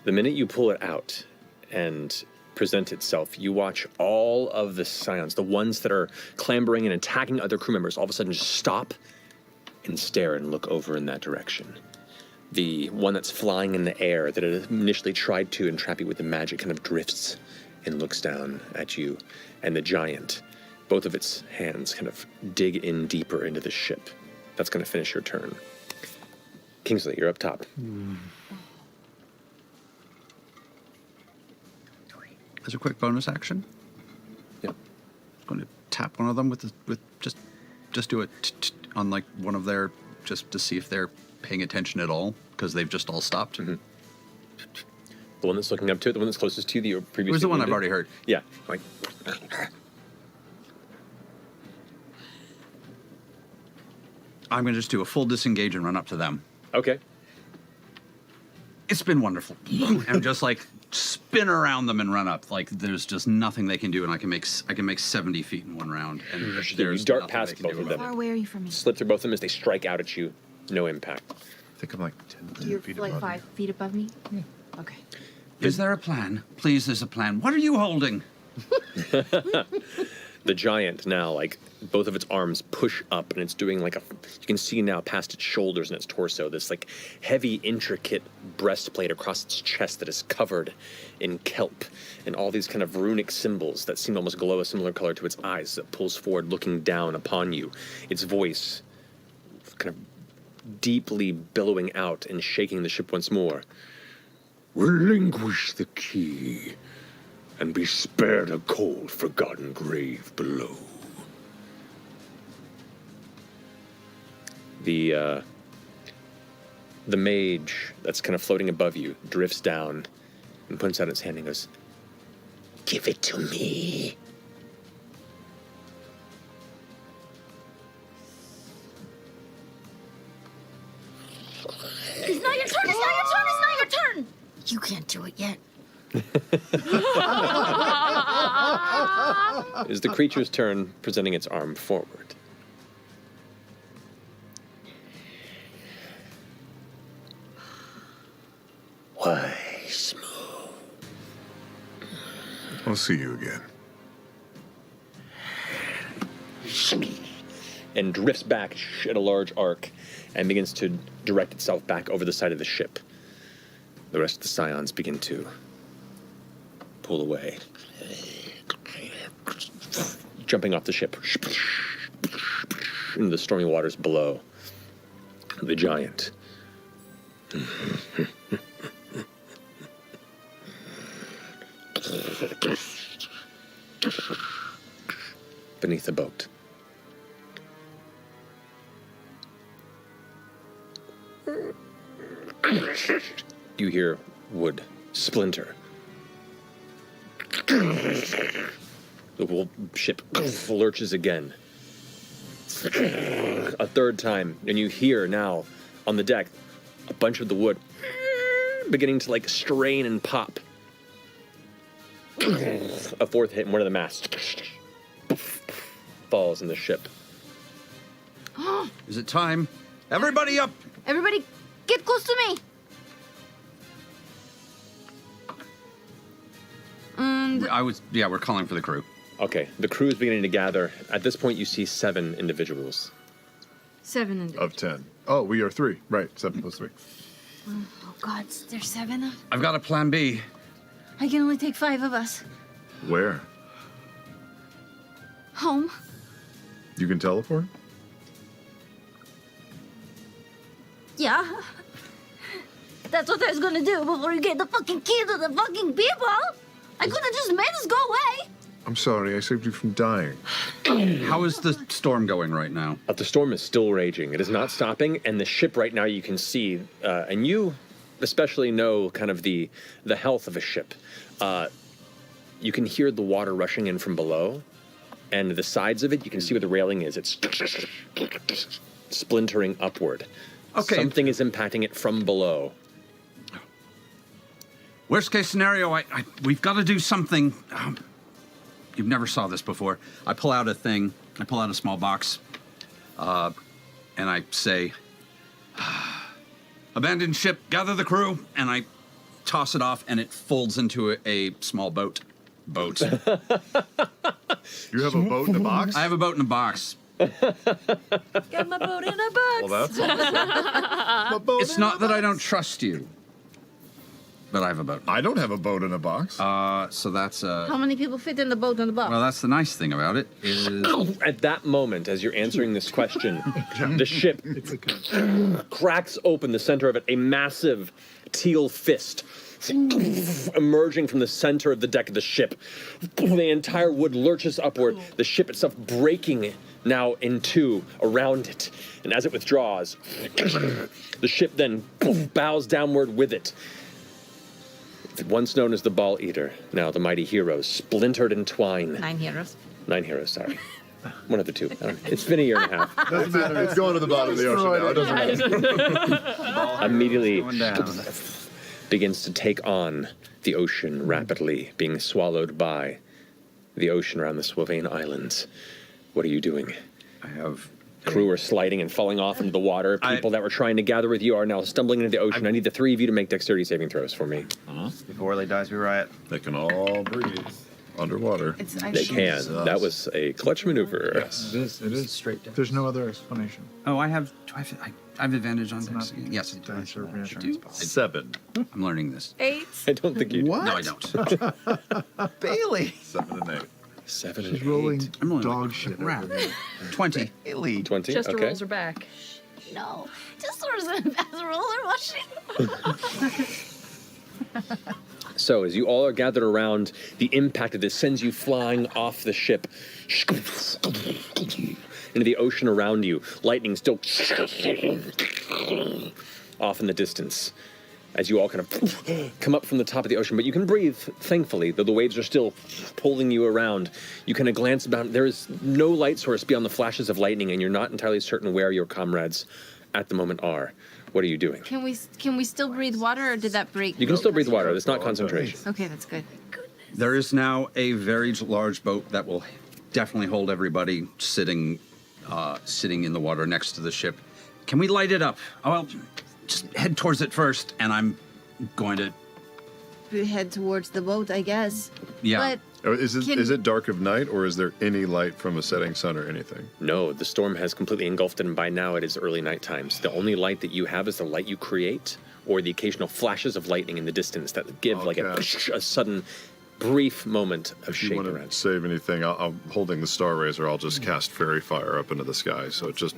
The minute you pull it out and present itself, you watch all of the scions, the ones that are clambering and attacking other crew members, all of a sudden just stop and stare and look over in that direction. The one that's flying in the air that had initially tried to entrap you with the magic kind of drifts and looks down at you. And the giant, both of its hands kind of dig in deeper into the ship. That's going to finish your turn. Kingsley, you're up top. As a quick bonus action, Yep. I'm going to tap one of them with just do it on like one of their, just to see if they're paying attention at all, because they've just all stopped. The one that's looking up to it, the one that's closest to you, that you previously Where's the one I've wounded. already heard? Yeah, like I'm going to just do a full disengage and run up to them. okay. It's been wonderful. And just like spin around them and run up. Like there's just nothing they can do, and I can make 70 feet in one round. And You there's dart nothing past they can both do of about them. Far away are you from me? Slip through both of them as they strike out at you. No impact. I think I'm like 10 You're feet like above 5 feet above me? Okay. it. Is there a plan? Please, there's a plan. What are you holding? The giant now, like, both of its arms push up, and it's doing like you can see now past its shoulders and its torso, this like heavy, intricate breastplate across its chest that is covered in kelp and all these kind of runic symbols that seem to almost glow a similar color to its eyes that pulls forward, looking down upon you. Its voice kind of deeply billowing out and shaking the ship once more. Relinquish the key and be spared a cold, forgotten grave below. The mage that's kind of floating above you drifts down and puts out its hand and goes, Give it to me. You can't do it yet. It is the creature's turn, presenting its arm forward. Why, smooth? I'll see you again. And drifts back at a large arc and begins to direct itself back over the side of the ship. The rest of the scions begin to pull away, jumping off the ship into the stormy waters below. The giant. Beneath the boat. You hear wood splinter. The whole ship lurches again. A third time, and you hear now on the deck a bunch of the wood beginning to like strain and pop. A fourth hit, and one of the masts falls in the ship. Is it time? Everybody up! Everybody, get close to me. And We're calling for the crew. Okay, the crew is beginning to gather. At this point, you see 7 individuals. 7 individuals. Of 10. Oh, we are 3. Right, 7 plus 3. Oh God, there's 7 of. I've got a plan B. I can only take 5 of us. Where? Home. You can teleport? Yeah. That's what I was gonna do before you get the fucking key to the fucking people. I could have just made us go away. I'm sorry, I saved you from dying. How is the storm going right now? The storm is still raging. It is not stopping, and the ship right now you can see, and you especially know kind of the health of a ship. You can hear the water rushing in from below, and the sides of it, you can see where the railing is. It's splintering upward. Okay. Something is impacting it from below. Worst case scenario, we've got to do something. You've never saw this before. I pull out a thing. I pull out a small box, and I say, "Abandoned ship, gather the crew," and I toss it off, and it folds into a small boat. You have a boat in a box? I have a boat in a box. Got my boat in a box. Well, that's awesome. It's not that I don't trust you, but I have a boat. I don't have a boat in a box. So that's How many people fit in the boat in the box? well, that's the nice thing about it is At that moment, as you're answering this question, the ship cracks open the center of it, a massive teal fist emerging from the center of the deck of the ship. The entire wood lurches upward, the ship itself breaking now in two around it. And as it withdraws, the ship then bows downward with it. Once known as the Ball Eater, now the mighty heroes, splintered and twined. 9 heroes. 9 heroes, sorry. One of the 2. I don't know. It's been a year and a half. Doesn't matter. It's going to the bottom of the ocean now. It doesn't matter. Immediately begins to take on the ocean rapidly, being swallowed by the ocean around the Swavane Islands. What are you doing? I have Crew are sliding and falling off into the water. People that were trying to gather with you are now stumbling into the ocean. I need the 3 of you to make dexterity saving throws for me. Before Orley dies, we riot. They can all breathe underwater. They can. That was a clutch maneuver. Yes. It is straight down. There's no other explanation. Oh, I have advantage on dex. Yes, I do. 7. I'm learning this. 8. I don't think you do. What? No, I don't. Bailey. 7 and 8. 7 She's and 8. rolling I'm rolling dog like shit. crap. over there. 20. Bailey. 20? Chester Okay. rolls her back. No, just throws in a fast roller washing. So, as you all are gathered around, the impact of this sends you flying off the ship into the ocean around you. Lightning still off in the distance as you all kind of come up from the top of the ocean. But you can breathe, thankfully, though the waves are still pulling you around. You kind of glance about. There is no light source beyond the flashes of lightning, and you're not entirely certain where your comrades at the moment are. What are you doing? Can we still breathe water, or did that break? You can still breathe water. It's not concentration. Okay, that's good. There is now a very large boat that will definitely hold everybody sitting in the water next to the ship. Can we light it up? Oh, well, just head towards it first, and I'm going to... We head towards the boat, I guess. Yeah. Oh, is it dark of night, or is there any light from a setting sun or anything? No, the storm has completely engulfed it, and by now it is early night times. The only light that you have is the light you create, or the occasional flashes of lightning in the distance that give like a sudden, brief moment of If you shape want around. to save anything, I'm holding the Star Razor. I'll just cast Fairy Fire up into the sky, so it just...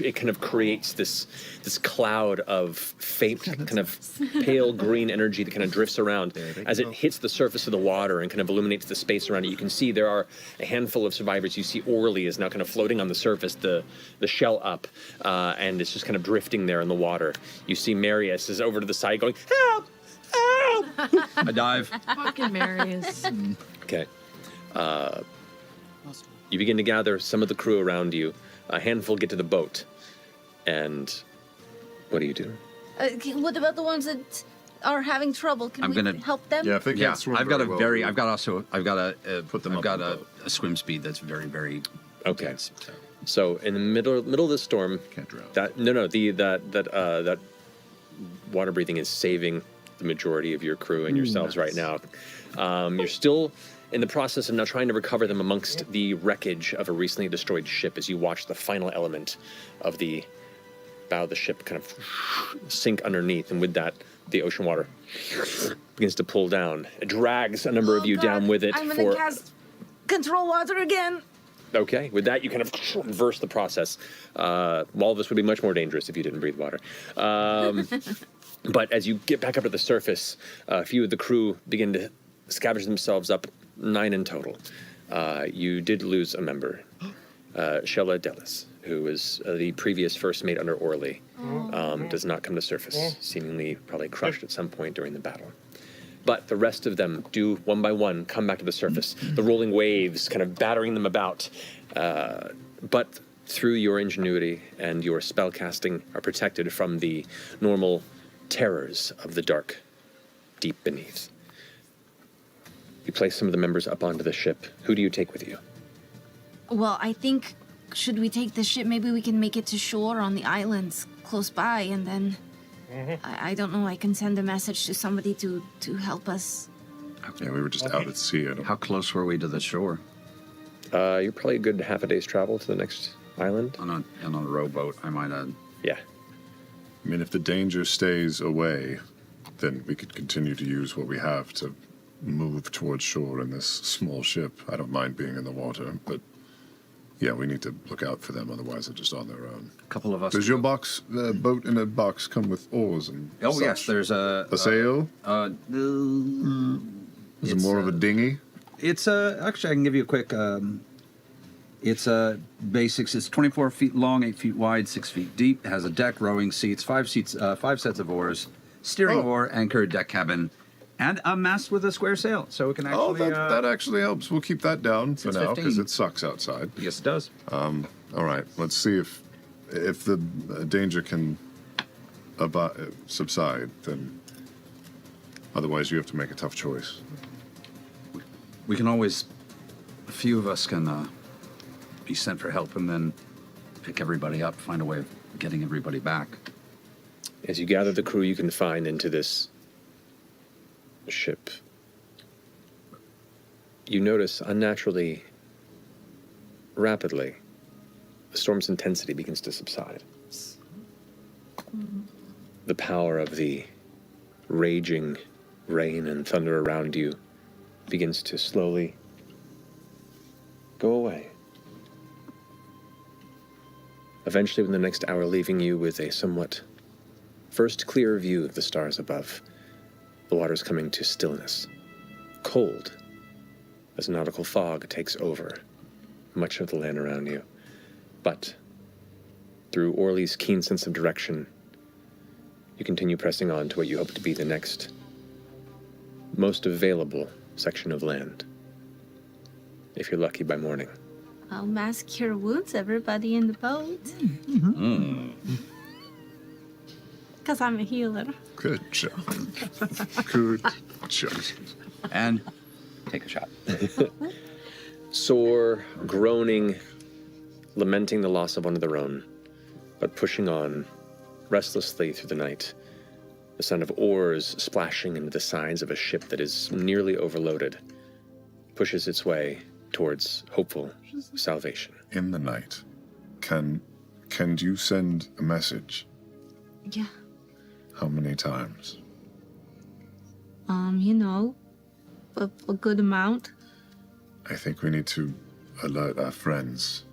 It kind of creates this cloud of faint, kind of pale green energy that kind of drifts around. As it hits the surface of the water and kind of illuminates the space around it, you can see there are a handful of survivors. You see Orly is now kind of floating on the surface, the shell up, and it's just kind of drifting there in the water. You see Marius is over to the side going, "Help! Help!" I dive. Fucking Marius. Okay. You begin to gather some of the crew around you. A handful get to the boat. And what do you do? What about the ones that are having trouble? Can I'm we gonna help them? Yeah, if they can't swim I've got very well, I've got a boat. swim speed that's very, very Okay. intense, so. So in the middle of the storm, Can't drown. that water breathing is saving the majority of your crew and yourselves right now. You're still in the process of now trying to recover them amongst the wreckage of a recently destroyed ship as you watch the final element of the bow of the ship kind of sink underneath, and with that, the ocean water begins to pull down. It drags a number of you down with it. I'm gonna cast control water again. Okay, with that, you kind of reverse the process. Walrus would be much more dangerous if you didn't breathe water. But as you get back up to the surface, a few of the crew begin to scavenge themselves up, 9 in total. You did lose a member, Shella Dellis, who was the previous first mate under Orly. Does not come to surface, seemingly probably crushed at some point during the battle. But the rest of them do, one by one, come back to the surface. The rolling waves kind of battering them about. But through your ingenuity and your spell casting are protected from the normal terrors of the dark deep beneath. You place some of the members up onto the ship. Who do you take with you? Well, I think, should we take the ship? Maybe we can make it to shore on the islands close by, and then, I don't know, I can send a message to somebody to help us. Yeah, we were just out at sea. How close were we to the shore? You're probably a good half a day's travel to the next island. On a rowboat, I might add. Yeah. I mean, if the danger stays away, then we could continue to use what we have to move towards shore in this small ship. I don't mind being in the water, but yeah, we need to look out for them, otherwise they're just on their own. A couple of us. Does your boat in a box come with oars and such? Yes, there's a sail? Is it more of a dinghy? It's actually, I can give you a quick. It's basics. It's 24 feet long, 8 feet wide, 6 feet deep. It has a deck, rowing seats, 5 sets of oars, steering oar, anchor, deck cabin, and a mast with a square sail. So it can actually. That actually helps. We'll keep that down for now because 6:15. it sucks outside. Yes, it does. All right. Let's see if the danger can subside. Then, otherwise, you have to make a tough choice. We can always. A few of us can be sent for help and then pick everybody up, find a way of getting everybody back. As you gather the crew you can find into this ship, you notice unnaturally, rapidly, the storm's intensity begins to subside. The power of the raging rain and thunder around you begins to slowly go away. Eventually, within the next hour, leaving you with a somewhat first clear view of the stars above, the water's coming to stillness, cold, as nautical fog takes over much of the land around you. But through Orly's keen sense of direction, you continue pressing on to what you hope to be the next most available section of land, if you're lucky by morning. I'll mask cure wounds, everybody in the boat. Because I'm a healer. Good job. Good job. And take a shot. Sore, groaning, lamenting the loss of one of their own, but pushing on restlessly through the night. The sound of oars splashing into the sides of a ship that is nearly overloaded pushes its way towards hopeful salvation. In the night, can you send a message? Yeah. How many times? You know, a good amount. I think we need to alert our friends.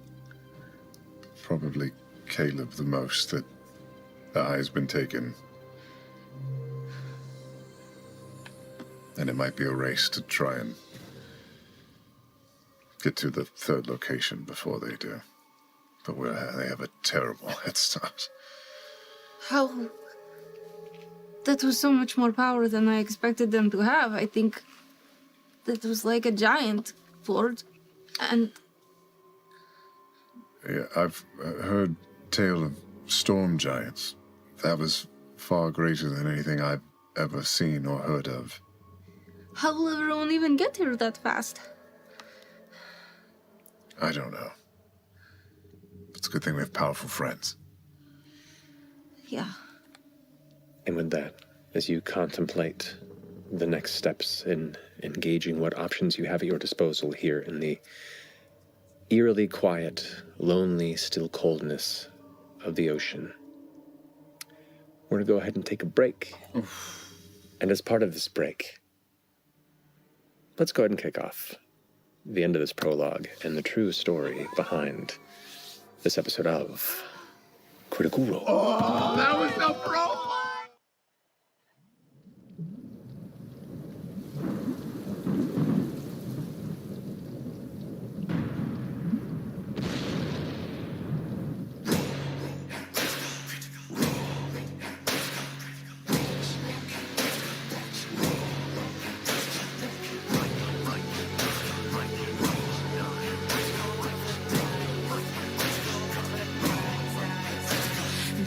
Probably Caleb the most, that the eye's been taken. And it might be a race to try and get to the third location before they do. But they have a terrible head start. How? That was so much more power than I expected them to have. I think that was like a giant fort. And Yeah, I've heard tale of storm giants. That was far greater than anything I've ever seen or heard of. how will everyone even get here that fast? I don't know. It's a good thing we have powerful friends. Yeah. And with that, as you contemplate the next steps in engaging what options you have at your disposal here in the eerily quiet, lonely, still coldness of the ocean, we're going to go ahead and take a break. And as part of this break, let's go ahead and kick off the end of this prologue and the true story behind this episode of Critical Role. Oh, that was the prologue!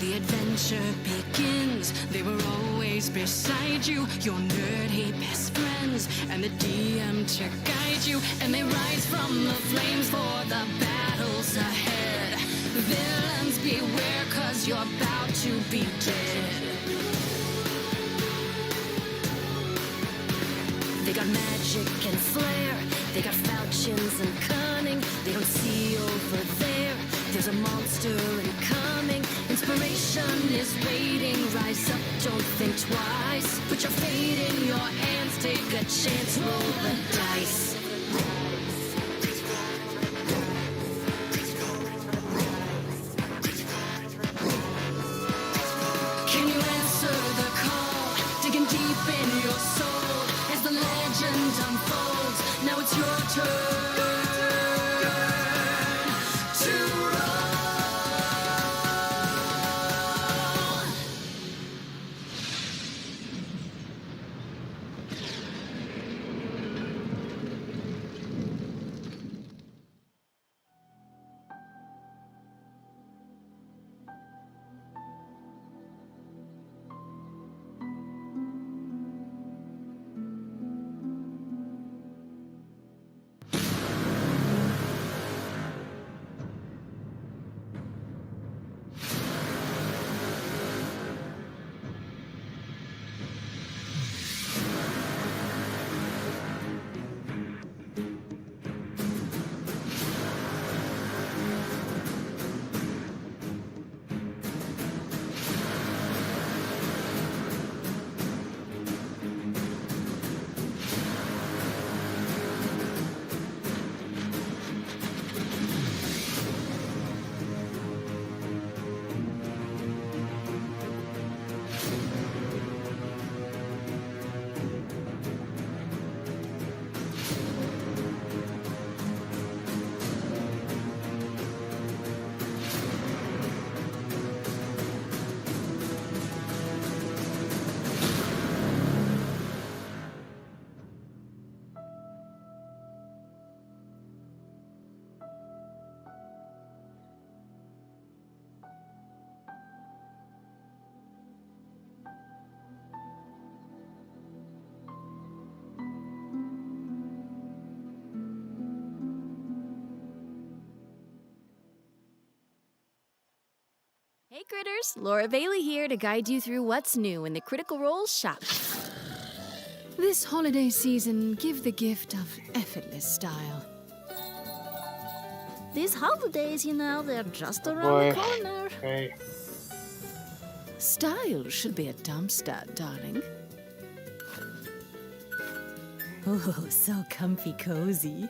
The adventure begins. They were always beside you, your nerdy best friends, and the DM to guide you. And they rise from the flames for the battles ahead. Villains beware, 'cause you're about to be dead. They got magic and flair. They got falchions and cunning. They don't see over there. There's a monster incoming. Inspiration is waiting. Rise up, don't think twice. Put your fate in your hands. Take a chance, roll the dice. Can you answer the call? Digging deep in your soul as the legend unfolds. Now it's your turn to roll. critters, Laura Bailey here to guide you through what's new in the Critical Role shop. This holiday season, give the gift of effortless style. These holidays, they're just around the corner. Hey. Style should be a Darmstadt, darling. Oh, so comfy cozy.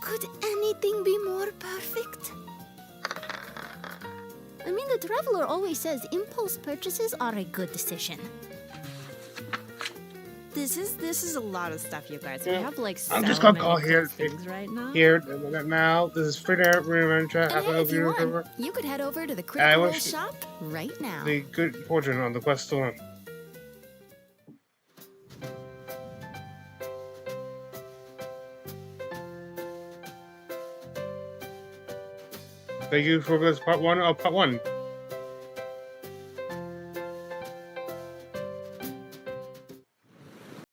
Could anything be more perfect? I mean, the traveler always says impulse purchases are a good decision. This is a lot of stuff, you guys. We Yeah. have like I'm so just gonna many call cool here. things right now. Here now. This is free to Reunited. And hey, if you want, you could head over to the Critical Role shop right now. The good fortune on the quest to win. Thank you for this part 1 of part 1.